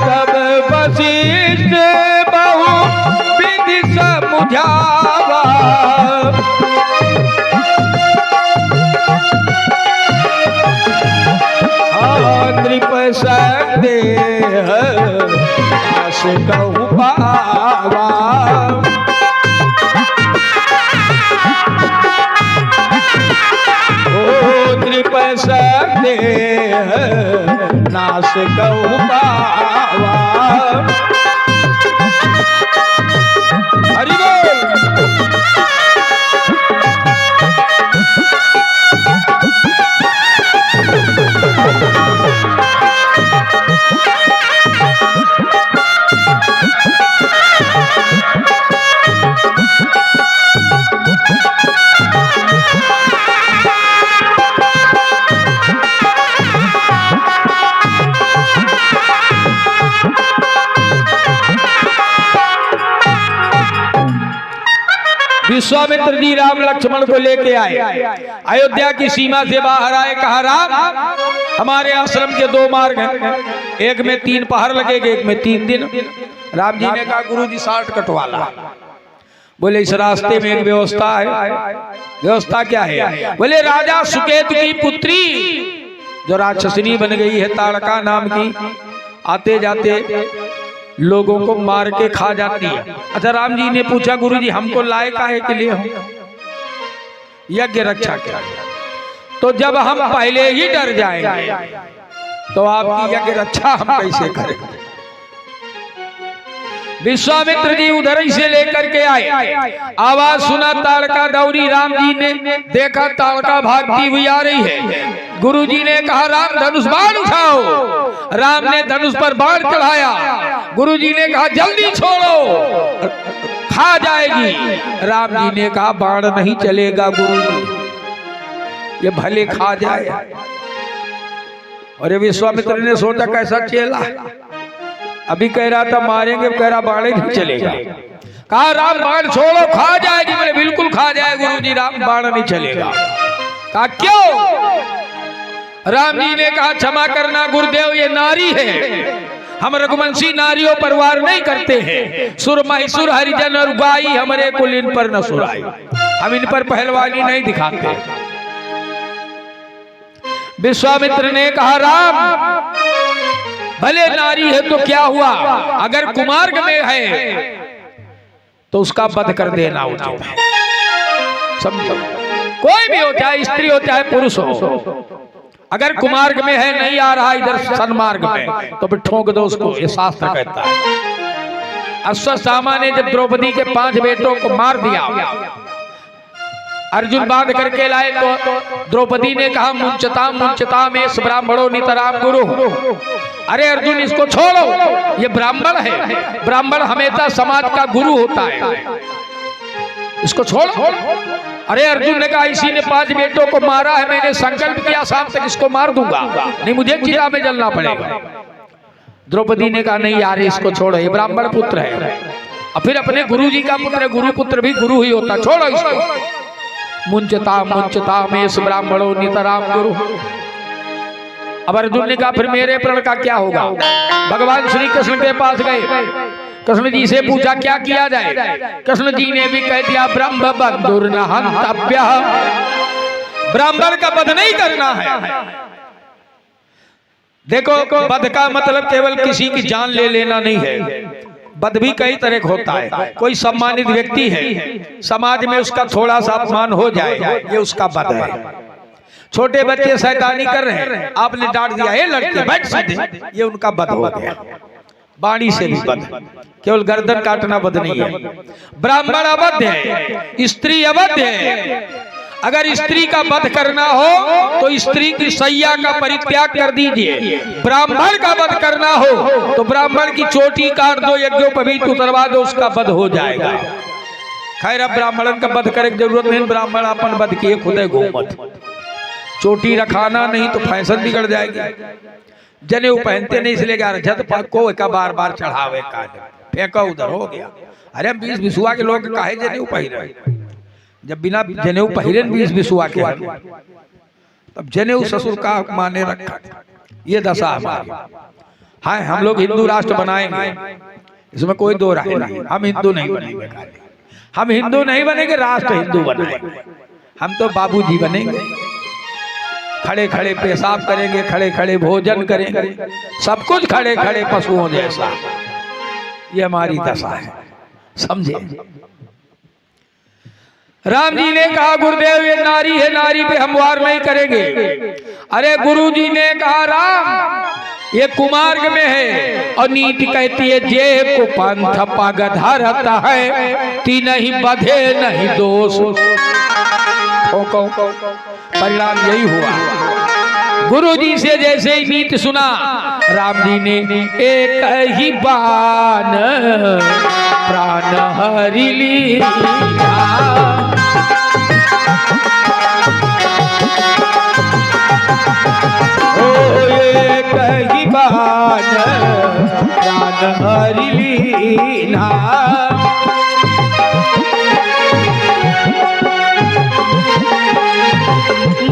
तब वशिष्ठ बहु विधि समझावा। नृप संदेह आस कहु पावा। ओ नृप संदेह नाश कहु पावा। हरि बोल। विश्वामित्र जी राम लक्ष्मण को लेके आए, अयोध्या की सीमा से बाहर आए, कहा राम हमारे आश्रम के 2 मार्ग हैं, एक में 3 पहर लगेंगे, एक में 3 दिन। राम जी ने कहा गुरु जी शॉर्टकट वाला। बोले इस रास्ते में एक व्यवस्था है। व्यवस्था क्या है? बोले राजा सुकेतु की पुत्री जो राक्षसनी बन गई है ताड़का नाम की, आते जाते लोगों को मार के खा जाती है। अच्छा, राम जी ने पूछा गुरु जी हमको लाए काहे के लिए हो? यज्ञ रक्षा क्या? तो जब हम पहले ही डर जाएंगे तो आपकी यज्ञ रक्षा हम कैसे करेंगे? विश्वामित्र जी उधर ही से लेकर के आए। आवाज सुना ताड़का दौड़ी। राम जी ने देखा ताड़का भागती हुई आ रही है। गुरु जी ने कहा राम धनुष बाण उठाओ। राम ने धनुष पर बाण चढ़ाया। गुरु जी ने कहा जल्दी छोड़ो, खा जाएगी। राम जी ने कहा बाण नहीं चलेगा गुरु जी, ये भले खा जाए। और ये विश्वामित्र ने सोचा कैसा चेला, अभी कह रहा था मारेंगे, कह रहा बाण नहीं चलेगा। कहा राम बाण छोड़ो, खा जाएगी। बोले बिल्कुल खा जाए गुरु जी, राम बाण नहीं चलेगा। कहा क्यों? राम जी ने कहा क्षमा करना गुरुदेव, ये नारी है, हम रघुवंशी नारियों पर वार नहीं करते हैं। सुर महिसुर हरिजन और गाई हमारे कुल इन पर न सुराई, हम इन पर पहलवानी नहीं दिखाते। विश्वामित्र ने कहा राम भले नारी है तो क्या हुआ, अगर कुमार्ग में है तो उसका वध कर देना उचित है। समझो, कोई भी हो, चाहे स्त्री हो चाहे पुरुष हो, अगर कुमार्ग में है, नहीं आ रहा इधर सन्मार्ग में, तो फिर ठोक दो उसको, ये शास्त्र कहता है। अश्वत्थामा ने जब द्रौपदी के 5 बेटों को मार दिया, अर्जुन बांध करके लाए, तो द्रौपदी ने कहा मुंचता मुंचता में ब्राह्मणों नितराम गुरु। अरे अर्जुन इसको छोड़ो, ये ब्राह्मण है, ब्राह्मण हमेशा समाज का गुरु होता है, इसको छोड़ो। अरे अर्जुन ने कहा इसी ने 5 बेटों को मारा है, मैंने संकल्प किया शाम तक इसको मार दूंगा, नहीं मुझे चिता में जलना पड़ेगा। द्रौपदी ने कहा नहीं यार इसको छोड़ो, ये ब्राह्मण पुत्र है, और फिर अपने गुरु जी का पुत्र, गुरु पुत्र भी गुरु ही होता, छोड़ो इसको। मुंचता मुंचता में ब्राह्मणों नितराम गुरु। अब अर्जुन ने कहा फिर मेरे प्रण का क्या होगा? भगवान श्री कृष्ण के पास गए, कृष्ण जी से पूछा क्या किया जाए? कृष्ण जी ने भी कह दिया ब्रह्म बंधुर न हंतव्य, ब्राह्मण का वध नहीं करना है। देखो वध का मतलब केवल किसी की जान ले लेना नहीं है, वध भी कई तरह का होता है। कोई सम्मानित व्यक्ति है, समाज में उसका थोड़ा सा अपमान हो जाए, ये उसका वध है। छोटे बच्चे शैतानी कर रहे हैं, आपने डांट दिया ये लड़के बैठ सीधे, ये उनका वध हो गया। बाणी से भी वध, केवल गर्दन काटना वध नहीं है। ब्राह्मण अवध है, स्त्री अवध है। अगर स्त्री का वध करना हो तो स्त्री की सैया का परित्याग कर दीजिए। ब्राह्मण का वध करना हो तो ब्राह्मण की चोटी काट दो, यज्ञोपवीत उतरवा दो, उसका वध हो जाएगा। खैर अब ब्राह्मण का वध करे की जरूरत नहीं, ब्राह्मण अपन वध किए खुदे गोमत। चोटी रखाना नहीं तो फैशन बिगड़ जाएगी। जनेऊ पहनते नहीं इसलिए झट को का बार बार चढ़ावे का फेंका उधर हो गया। अरे 20 बिसुआ के लोग काहे जनेऊ पहिरे, जब बिना जनेऊ पहिरे 20 बिसुआ के तब जनेऊ ससुर का माने रखा। ये दशा हमारी। हाँ हम लोग हिंदू राष्ट्र बनाएंगे, इसमें कोई दो राय नहीं। हम हिंदू नहीं बनेंगे, हम हिंदू नहीं बनेंगे, राष्ट्र हिंदू बनाएंगे। हम तो बाबूजी बनेंगे, खड़े खड़े पेशाब करेंगे, खड़े खड़े भोजन करेंगे, सब कुछ खड़े खड़े पशुओं जैसा। ये हमारी दशा है, समझे। राम जी ने कहा गुरुदेव ये नारी है, नारी पे हम वार नहीं करेंगे। अरे गुरु जी ने कहा राम ये कुमार्ग में है, और नीति कहती है जे को पंथ पग धरता है ती नहीं बधे नहीं दोष। परिणाम यही हुआ। गुरु जी से जैसे ही नीति सुना, राम जी ने एक ही बाण प्राण हरि लिया। एक ही बाण प्राण हरि लीना।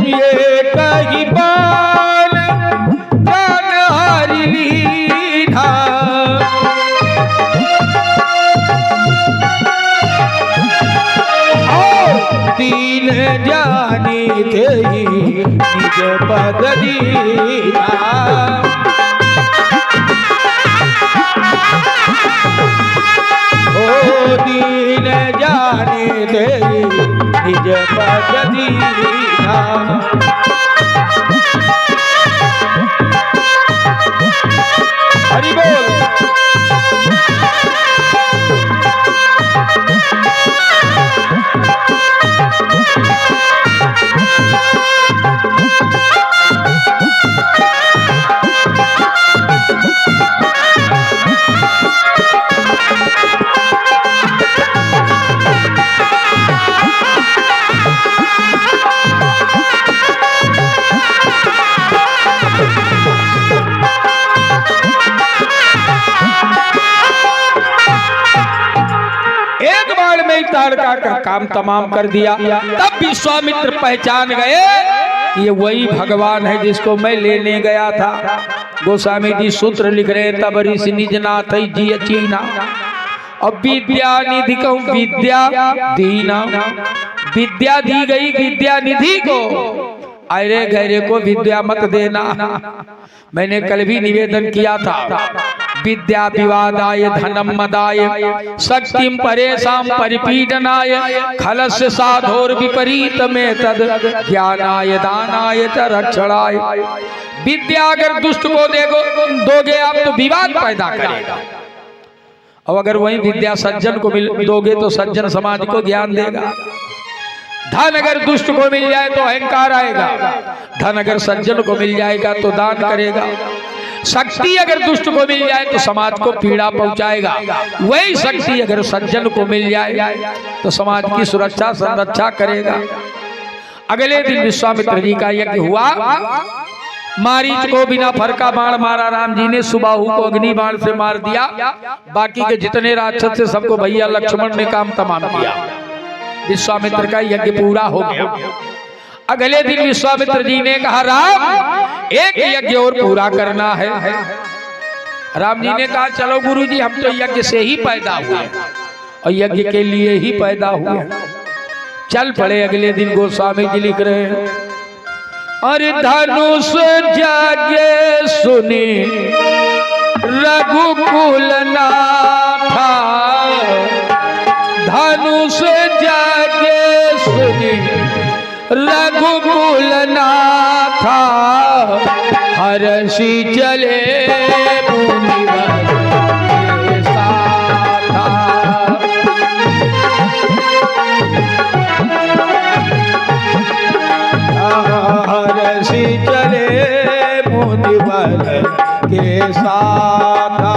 एक ही बाण निज पद दीना। ओ दीन जाने दे निज पद दीना। हरि बोल। एक बार में ही ताड़का का काम तमाम कर दिया। तब विश्वामित्र पहचान गए ये वही भगवान है जिसको मैं लेने गया था। गोस्वामी जी सूत्र लिख रहे तब ऋषि निज नाथ जी अचीना। अब विद्या निधि कहूं विद्या दीना, विद्या दी गई विद्या निधि को, अरे गहरे को विद्या मत देना। मैंने कल भी निवेदन किया था विद्या विवादाय धनम मदाय शक्तिम परेशान परिपीडनाय खलस्य साधोर विपरीत में तद ज्ञानाय दानाय च रक्षणाय। विद्या अगर दुष्ट को दोगे आप तो विवाद पैदा करेगा, और अगर वही विद्या सज्जन को दोगे तो सज्जन समाज को ज्ञान देगा। धन अगर दुष्ट को मिल जाए तो अहंकार आएगा, धन अगर सज्जन को मिल जाएगा तो दान करेगा। शक्ति अगर दुष्ट को मिल जाए तो समाज को पीड़ा पहुंचाएगा, वही शक्ति अगर सज्जन को मिल जाए तो समाज की सुरक्षा संरक्षा करेगा। अगले दिन विश्वामित्र जी का यज्ञ हुआ। मारीच को बिना फरका बाण मारा राम जी ने, सुबाहु को अग्नि बाण से मार दिया। बाकी के जितने राक्षस थे सबको भैया लक्ष्मण ने काम तमाम किया। विश्वामित्र का यज्ञ पूरा हो गया। अगले दिन विश्वामित्र जी ने कहा राम एक यज्ञ और पूरा करना है। राम जी ने कहा चलो गुरु जी हम तो यज्ञ से ही पैदा हुए और यज्ञ के लिए ही पैदा हुए। चल पड़े। अगले दिन गोस्वामी जी लिख रहे हैं अरे धनुष जागे सुनी रघुकुल नाथा, धनुष जागे सुनी रघुकुल नाथा, हर्षि चले मुनिवर के साथा। हर्षि चले मुनिवर के साथा।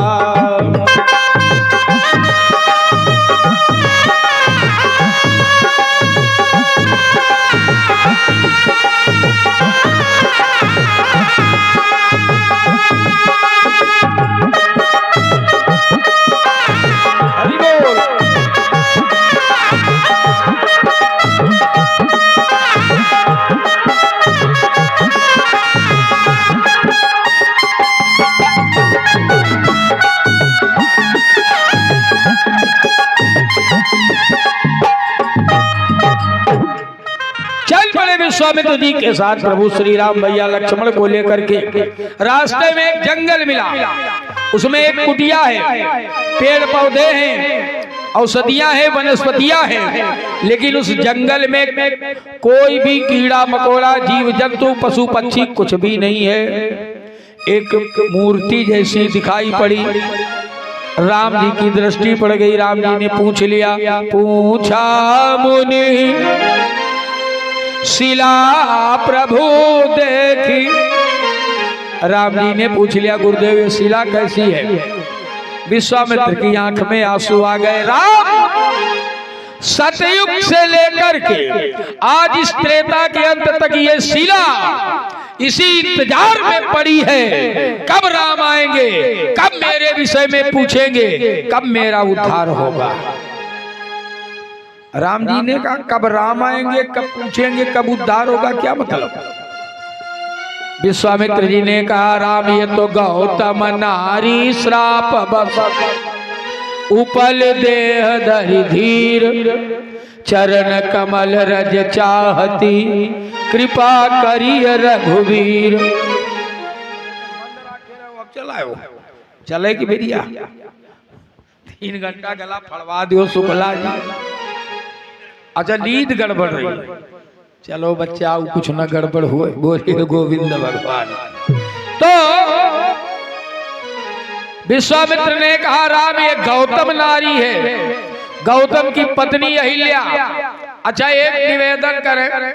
विश्वामित्र जी के साथ प्रभु श्री राम भैया लक्ष्मण को लेकर के रास्ते में एक जंगल मिला। उसमें एक कुटिया है, पेड़ पौधे हैं, औषधियां हैं, वनस्पतियां हैं, लेकिन उस जंगल में कोई भी कीड़ा मकोड़ा जीव जंतु पशु पक्षी कुछ भी नहीं है। एक मूर्ति जैसी दिखाई पड़ी। राम जी की दृष्टि पड़ गई। राम जी ने पूछ लिया, पूछा मुनि शिला प्रभु देखी। राम जी ने पूछ लिया गुरुदेव ये शिला कैसी है। विश्वामित्र की आंख में आंसू आ गए। राम सतयुग से लेकर के आज इस त्रेता के अंत तक ये शिला इसी इंतजार में पड़ी है, कब राम आएंगे, कब मेरे विषय में पूछेंगे, कब मेरा उद्धार होगा। राम जी ने कहा कब राम आएंगे, कब पूछेंगे, कब उद्धार होगा, क्या मतलब। विश्वामित्र जी ने कहा राम ये तो गौतम नारी श्राप बस उपल देह धरि धीर, चरण कमल रज चाहती, कृपा करिय रघुवीर। चलाओ चले कि बेरिया 3 घंटा गला फड़वा दियो शुक्ला जी। अच्छा नींद गड़बड़ रही, चलो बच्चा कुछ न गड़बड़ हुए, बोले गोविंद भगवान। तो विश्वामित्र ने कहा राम ये गौतम नारी है, गौतम की पत्नी अहिल्या। अच्छा एक निवेदन करें,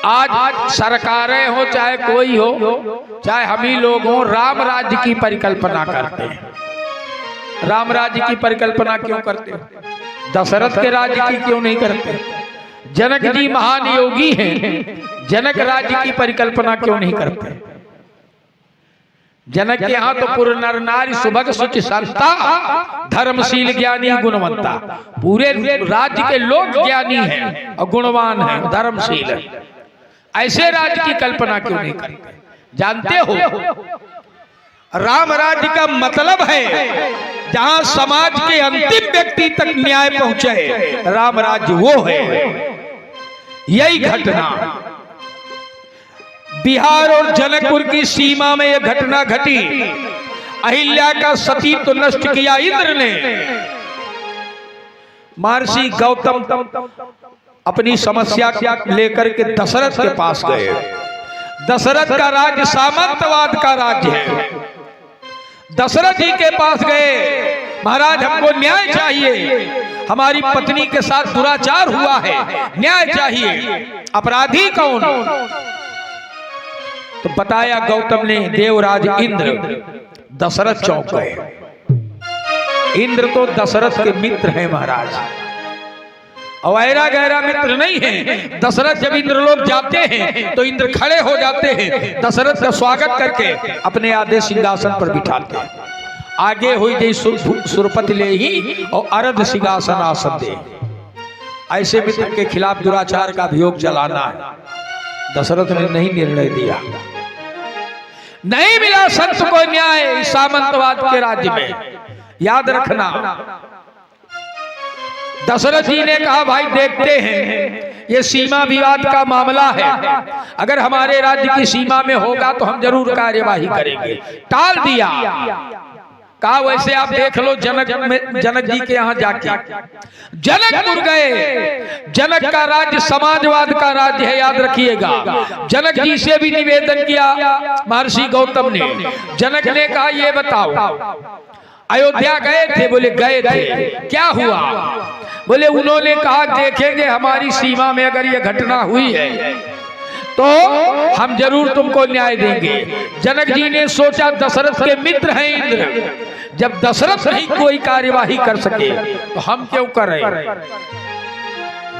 आज सरकारें हो चाहे कोई हो, चाहे हम ही लोग हो, राम राज्य की परिकल्पना करते हैं। राम राज्य की परिकल्पना क्यों करते हो? दशरथ के राज्य की क्यों नहीं करते? जनक जी महान योगी हैं, जनक राज्य की परिकल्पना क्यों नहीं करते? जनक के यहाँ तो पूर्ण नर नारी सुभग सुचि संता, धर्मशील ज्ञानी गुणवंता, पूरे राज्य के लोग ज्ञानी हैं और गुणवान हैं, धर्मशील हैं। ऐसे राज्य की कल्पना क्यों नहीं करते? जानते हो राम राज्य का मतलब है जहां समाज के अंतिम व्यक्ति तक न्याय पहुंचे, राम राज्य वो है। यही घटना बिहार और जनकपुर की सीमा में यह घटना घटी। अहिल्या का सतीत्व नष्ट किया इंद्र ने। महर्षि गौतम अपनी समस्या लेकर के दशरथ के पास गए। दशरथ का राज्य सामंतवाद का राज्य है। दशरथ जी के पास गए, महाराज हमको न्याय चाहिए, हमारी पत्नी के साथ दुराचार हुआ है, न्याय चाहिए, अपराधी कौन? तो बताया गौतम ने देवराज इंद्र। दशरथ चौंक गए। इंद्र तो दशरथ के मित्र हैं महाराज, अवैरा गहरा मित्र नहीं है। दशरथ जब इंद्रलोक जाते हैं तो इंद्र खड़े हो जाते हैं, दशरथ का स्वागत करके अपने आधे सिंहासन पर बिठाते हैं। आगे हुई जय सुरपति ले ही और अर्ध सिंहासन आसन दे। ऐसे मित्र के खिलाफ दुराचार का अभियोग चलाना है। दशरथ ने नहीं निर्णय दिया, नहीं मिला संत को न्याय सामंतवाद के राज्य में। याद रखना, दशरथ जी ने कहा भाई देखते हैं, ये सीमा विवाद का मामला है, अगर हमारे राज्य की सीमा में होगा तो हम जरूर कार्यवाही करेंगे। टाल दिया। कहा वैसे आप देख लो जनक जी के यहाँ जाके। जनकपुर गए। जनक का राज्य समाजवाद का राज्य है, याद रखिएगा। जनक जी से भी निवेदन किया महर्षि गौतम ने। जनक ने कहा ये बताओ, अयोध्या गए थे? बोले गए थे। क्या हुआ? बोले उन्होंने कहा देखेंगे हमारी सीमा में अगर ये घटना हुई है तो हम जरूर तुमको न्याय देंगे। जनक जी ने सोचा दशरथ के मित्र हैं इंद्र, जब दशरथ नहीं कोई कार्यवाही कर सके तो हम क्यों करें।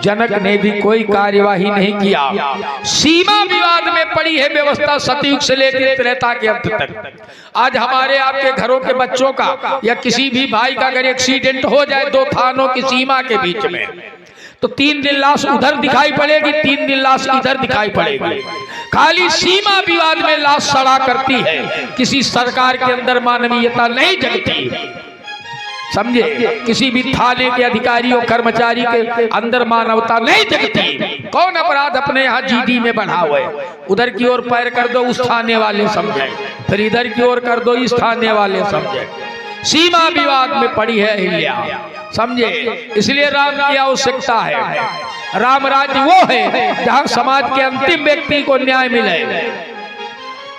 जनक ने भी कोई कार्यवाही नहीं किया। सीमा विवाद में पड़ी है व्यवस्था सतयुग से लेकर त्रेता के अंत तक। आज हमारे आपके घरों के बच्चों का या किसी भी भाई का अगर एक्सीडेंट हो जाए 2 थानों की सीमा के बीच में, तो 3 दिन लाश उधर दिखाई पड़ेगी, 3 दिन लाश इधर दिखाई पड़ेगी। खाली सीमा विवाद में लाश सड़ा करती है, किसी सरकार के अंदर मानवीयता नहीं जगती। समझे? किसी भी थाने के अधिकारियों कर्मचारी के अंदर मानवता नहीं जगती। कौन अपराध अपने यहाँ जीडी में बढ़ा हुआ है, उधर की ओर पैर कर दो उस थाने वाले समझे, फिर इधर की ओर कर दो इस थाने वाले समझे। सीमा विवाद में पड़ी है अहिल्या, समझे? इसलिए राम की आवश्यकता है। राम राज्य वो है जहाँ समाज के अंतिम व्यक्ति को न्याय मिले।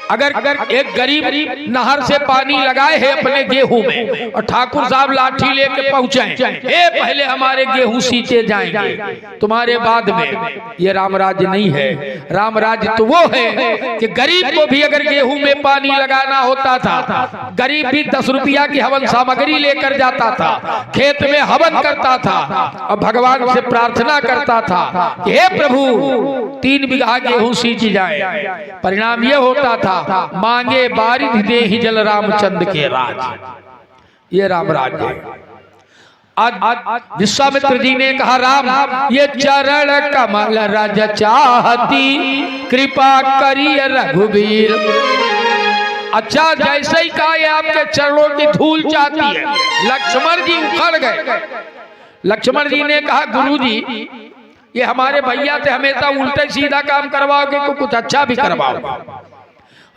अगर एक गरीब नहर से पानी लगाए है अपने गेहूं में और ठाकुर साहब लाठी लेके पहुंचे, पहले हमारे गेहूं सींचे जाएंगे तुम्हारे बाद में, ये राम राज्य नहीं है। राम राज्य तो वो है कि गरीब को भी अगर गेहूं में पानी लगाना होता था, गरीब भी 10 रुपया की हवन सामग्री लेकर जाता था, खेत में हवन करता था और भगवान से प्रार्थना करता था कि हे प्रभु 3 बीघा गेहूं सींच जाए। परिणाम ये होता था मांगे बारिश दे ही जल रामचंद्र के राज। ये राम राज्य है। आज विश्वामित्र जी ने कहा राम ये चरण कमल रज चाहती, कृपा करिए रघुवीर। अच्छा जैसे ही कहा ये आपके चरणों की धूल चाहती है, लक्ष्मण जी उखड़ गए। लक्ष्मण जी ने कहा गुरु जी ये हमारे भैया थे, हमेशा उल्टा सीधा काम करवाओगे तो कुछ अच्छा भी करवाओ।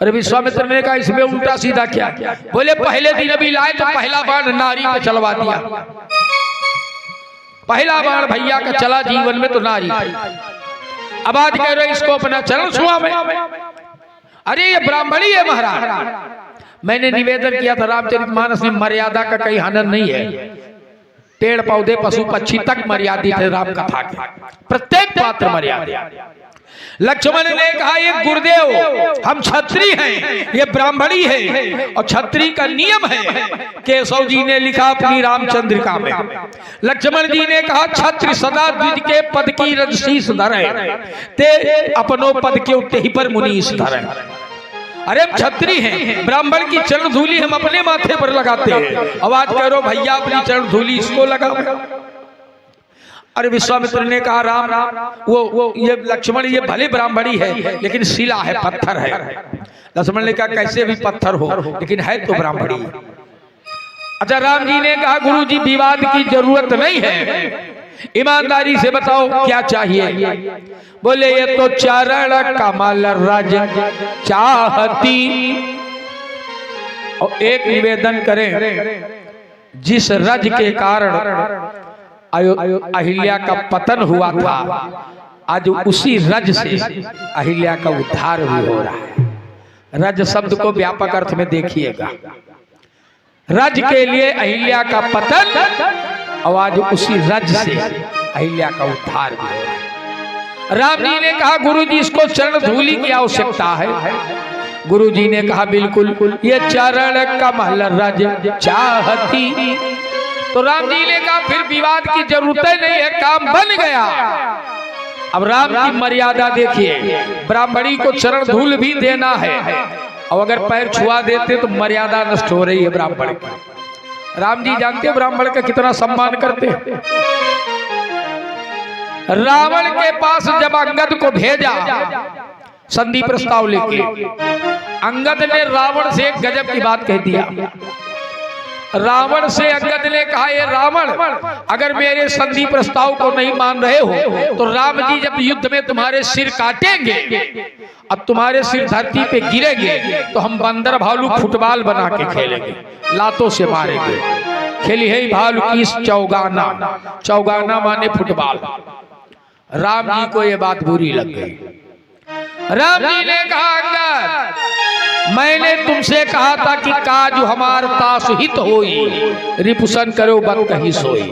अरे विश्वामित्र ने कहा इसमें उल्टा सीधा क्या? बोले पहले दिन अभी लाए तो पहला बाण नारी पे चलवा दिया, पहला बाण भैया का चला जीवन में तो नारी। अब आज कह रहे इसको अपना चरण छुआ में। अरे ये ब्राह्मणी है महाराज। मैंने निवेदन किया था रामचरितमानस में मर्यादा का कहीं हनन नहीं है। पेड़ पौधे पशु पक्षी तक मर्यादित है राम कथा के, प्रत्येक पात्र मर्यादित। लक्ष्मण ने कहा ये गुरुदेव हम क्षत्रिय हैं, ये ब्राह्मणी है और क्षत्रिय का नियम है। केशव जी ने लिखा अपनी रामचंद्रिका में। लक्ष्मण जी ने कहा क्षत्रिय सदा द्विज के पद की रजशीस धरे, ते अपनो पद के उत्ते ही पर मुनीस धरे। अरे हम क्षत्रिय हैं, ब्राह्मण की चरण धूली हम अपने माथे पर लगाते हैं। आवाज करो भैया अपनी चरण धूली इसको लगाओ। अरे विश्वामित्र ने कहा राम वो ये लक्ष्मण ये भले ब्राह्मणी है लेकिन शिला है, पत्थर है। लक्ष्मण ने कहा कैसे भी पत्थर हो लेकिन है तो ब्राह्मणी। अच्छा राम जी ने कहा गुरु जी विवाद की जरूरत नहीं है, ईमानदारी से बताओ क्या चाहिए। बोले ये तो चरण कमल रज चाहती। और एक निवेदन करें, जिस रज के कारण अहिल्या का पतन हुआ था, आज उसी रज से अहिल्या का उद्धार भी हो रहा है। रज शब्द को व्यापक अर्थ में देखिएगा, रज के लिए अहिल्या का पतन और आज उसी रज से अहिल्या का उद्धार भी हो रहा है। राम जी ने कहा गुरु जी इसको चरण धूली की आवश्यकता है। गुरु जी ने कहा बिल्कुल, ये चरण कमल रज चाहती। तो राम जी ने कहा फिर विवाद की जरूरत नहीं है, काम बन गया। अब राम की मर्यादा देखिए, ब्राह्मणी को चरण धूल भी देना है और अगर पैर छुआ देते तो मर्यादा नष्ट हो रही है ब्राह्मण की। राम जी जानते हैं ब्राह्मण का कितना सम्मान करते हैं। रावण के पास जब अंगद को भेजा संधि प्रस्ताव लेके, अंगद ने रावण से एक गजब की बात कह दिया। रावण से अंगद ने कहा ये रावण अगर मेरे संधि प्रस्ताव को नहीं मान रहे हो तो राम जी जब युद्ध में तुम्हारे सिर काटेंगे अब तुम्हारे सिर धरती पे गिरेंगे तो हम बंदर भालू फुटबॉल बना के खेलेंगे, लातों से मारेंगे। खेली है भालू की चौगाना, चौगाना माने फुटबॉल। राम जी को ये बात बुरी लग गई। राम जी ने कहा अंगद मैंने तुमसे कहा था कि काज हमार तास हित होई, रिपुसन करो बत कहीं सोई।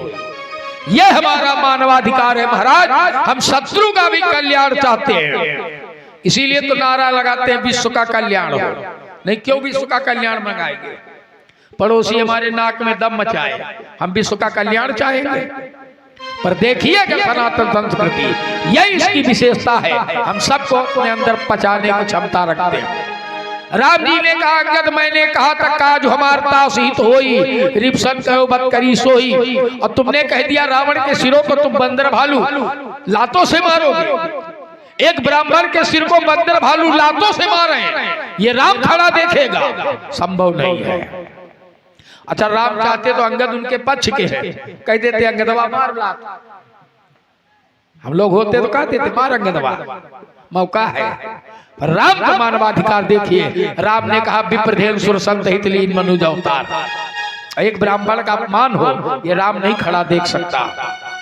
यह हमारा मानवाधिकार है महाराज, हम शत्रु का भी कल्याण चाहते हैं, इसीलिए तो नारा लगाते हैं विश्व का कल्याण हो। नहीं क्यों विश्व का कल्याण मंगाएंगे? पड़ोसी हमारे नाक में दम मचाए, हम विश्व का कल्याण चाहेंगे? पर देखिएगा सनातन संस्कृति यही इसकी विशेषता है, हम सबको अपने अंदर पचाने की क्षमता रखते हैं। राम जी ने कहा अंगद मैंने कहा था काज हमार तास हित होई, रिपसन कहो बत करी सोई, और तुमने कह दिया रावण के सिरों को तुम बंदर भालू लातों से मारोगे। एक ब्राह्मण के सिर को बंदर भालू लातों से मारे, ये राम खड़ा देखेगा? संभव नहीं है। अच्छा राम चाहते तो अंगद उनके पक्ष के हैं, कह देते अंगदवा मार लात। हम लोग होते तो कहते थे मार अंगदवा, मौका है। पर राम का मानवाधिकार देखिए, राम ने कहा विप्रधेन सुर संत हित लीन मनुज अवतार। एक ब्राह्मण का अपमान हो ये राम नहीं खड़ा देख सकता।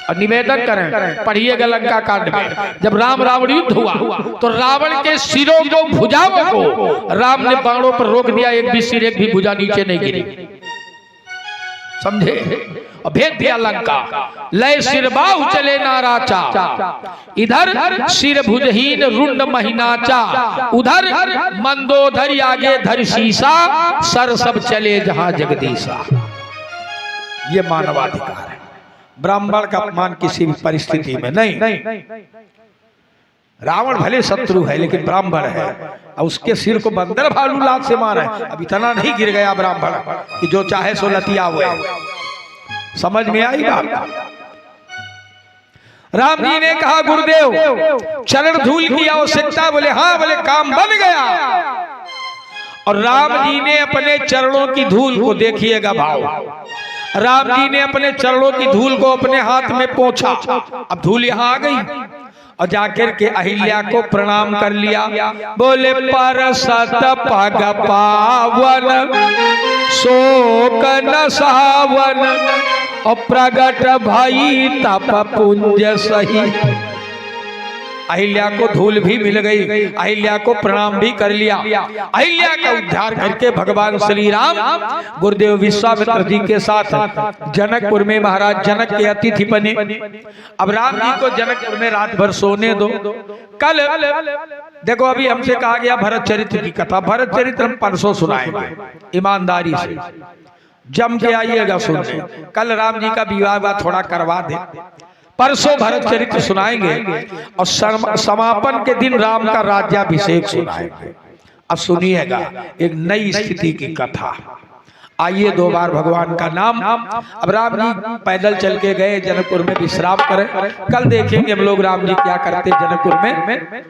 और निवेदन करें, पढ़िएगा लंका कांड में जब राम रावण युद्ध हुआ तो रावण के सिरों को भुजाओं को राम ने बाणों पर रोक दिया, एक भी सिर एक भी भुजा नीचे नहीं गिरी। समझे? और भेज दिया लंका। लय सिर बाहु चले नाराचा, इधर सिर भुजहीन रुंड महीनाचा, उधर मंदोदरी आगे धर शीशा, सर सब चले जहां जगदीशा। ये मानवाधिकार है। ब्राह्मण का अपमान किसी भी परिस्थिति में नहीं। रावण भले शत्रु है लेकिन ब्राह्मण है, और उसके सिर को बंदर भालू लात से मारे। अब इतना नहीं गिर गया ब्राह्मण कि जो चाहे सो लतिया हुए। समझ में आई बात? राम जी ने कहा गुरुदेव चरण धूल की आवश्यकता? बोले हाँ। बोले काम बन गया। और राम जी ने अपने चरणों की धूल को, देखिएगा भाव, राम जी ने अपने चरणों की धूल को अपने हाथ में पोंछा। अब धूल यहाँ आ गई और जाकर के अहिल्या को प्रणाम कर लिया। बोले परसत पग पावन शोक न सावन और प्रगट भई तप पुंज सही। अहिल्या को धूल भी मिल गई, अहिल्या को प्रणाम भी कर लिया। अहिल्या का उद्धार करके भगवान श्री राम गुरुदेव विश्वामित्र जी के साथ जनकपुर में महाराज जनक के अतिथि बने। अब राम जी को जनकपुर में रात भर सोने दो। कल देखो अभी हमसे कहा गया भरत चरित्र की कथा, भरत चरित्र हम परसों सुनाएंगे, ईमानदारी से जम के आइएगा सुनने। कल राम जी का विवाह थोड़ा करवा दे, परसों भरत चरित्र सुनाएंगे और समापन के दिन राम का राज्याभिषेक सुनाएंगे। अब सुनिएगा एक नई स्थिति की कथा। आइए दो बार भगवान का नाम। अब राम जी पैदल चल के गए जनकपुर में विश्राम करें। कल देखेंगे हम लोग राम जी क्या करते जनकपुर में।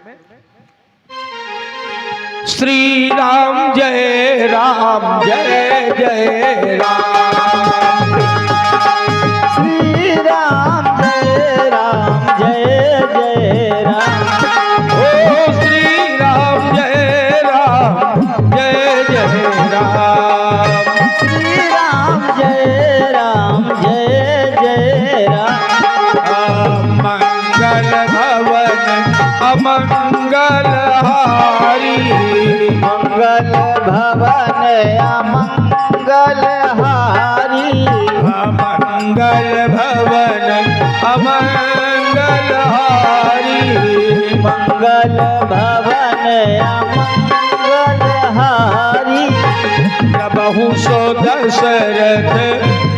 श्री राम जय राम जय जय राम, श्री राम जय राम जय जय राम। ओ श्री राम जय राम जय जय राम, श्री राम जय राम जय जय राम। मंगल भवन अमंगल हारी, मंगल भवन अमंगल हारी, मंगल भवन अमंगल हारी, मंगल भवन अमंगल हारी। प्रभु सो दशरथ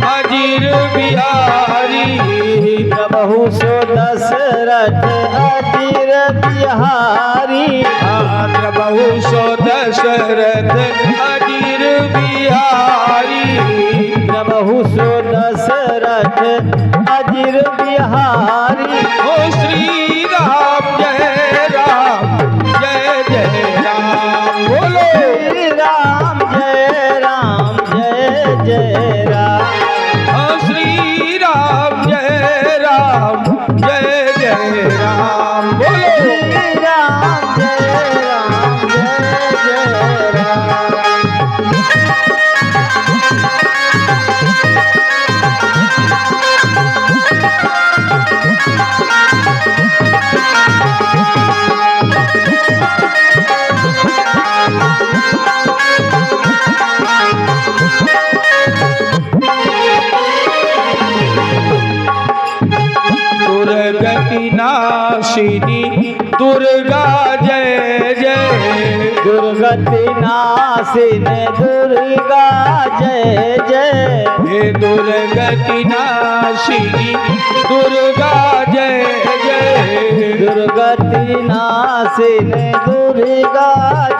अजीर बिहारी, प्रभु सो दशरथ अजीर बिहारी, प्रभु सो दशरथ अजीर बिहारी, प्रभु सो दशरथ अजीर बिहारी। ओ श्री राम जय जय राम, बोलो श्री राम जय जय राम। ओ श्री राम जय जय राम, बोलो श्री राम जय जय राम। दुर्गति नाशिनी दुर्गा जय जय, दुर्गति नाशिनी दुर्गा जय जय, हे दुर्गति नाशिनी दुर्गा जय जय, दुर्गति नाशिनी दुर्गा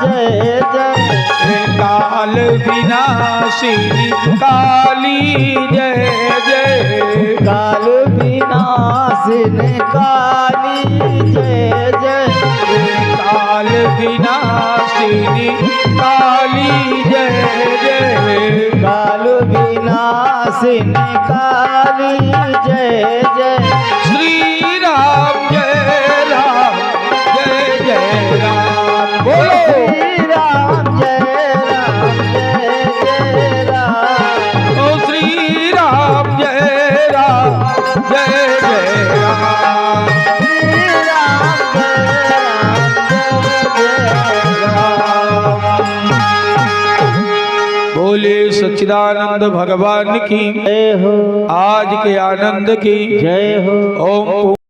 जय जय, हे काल विनाशिनी काली जय जय, काल विनाशिनी काली जय जय, काल विनाशिनी काली जय जय, काल विनाशिनी काली जय जय। श्री राम जय जय राम, बोलो श्री राम जय जय राम। ओ श्री राम जय जय राम, श्री राम जय राम। बोले सच्चिदानंद भगवान की जय हो, आज के आनंद की जय हो। ओम।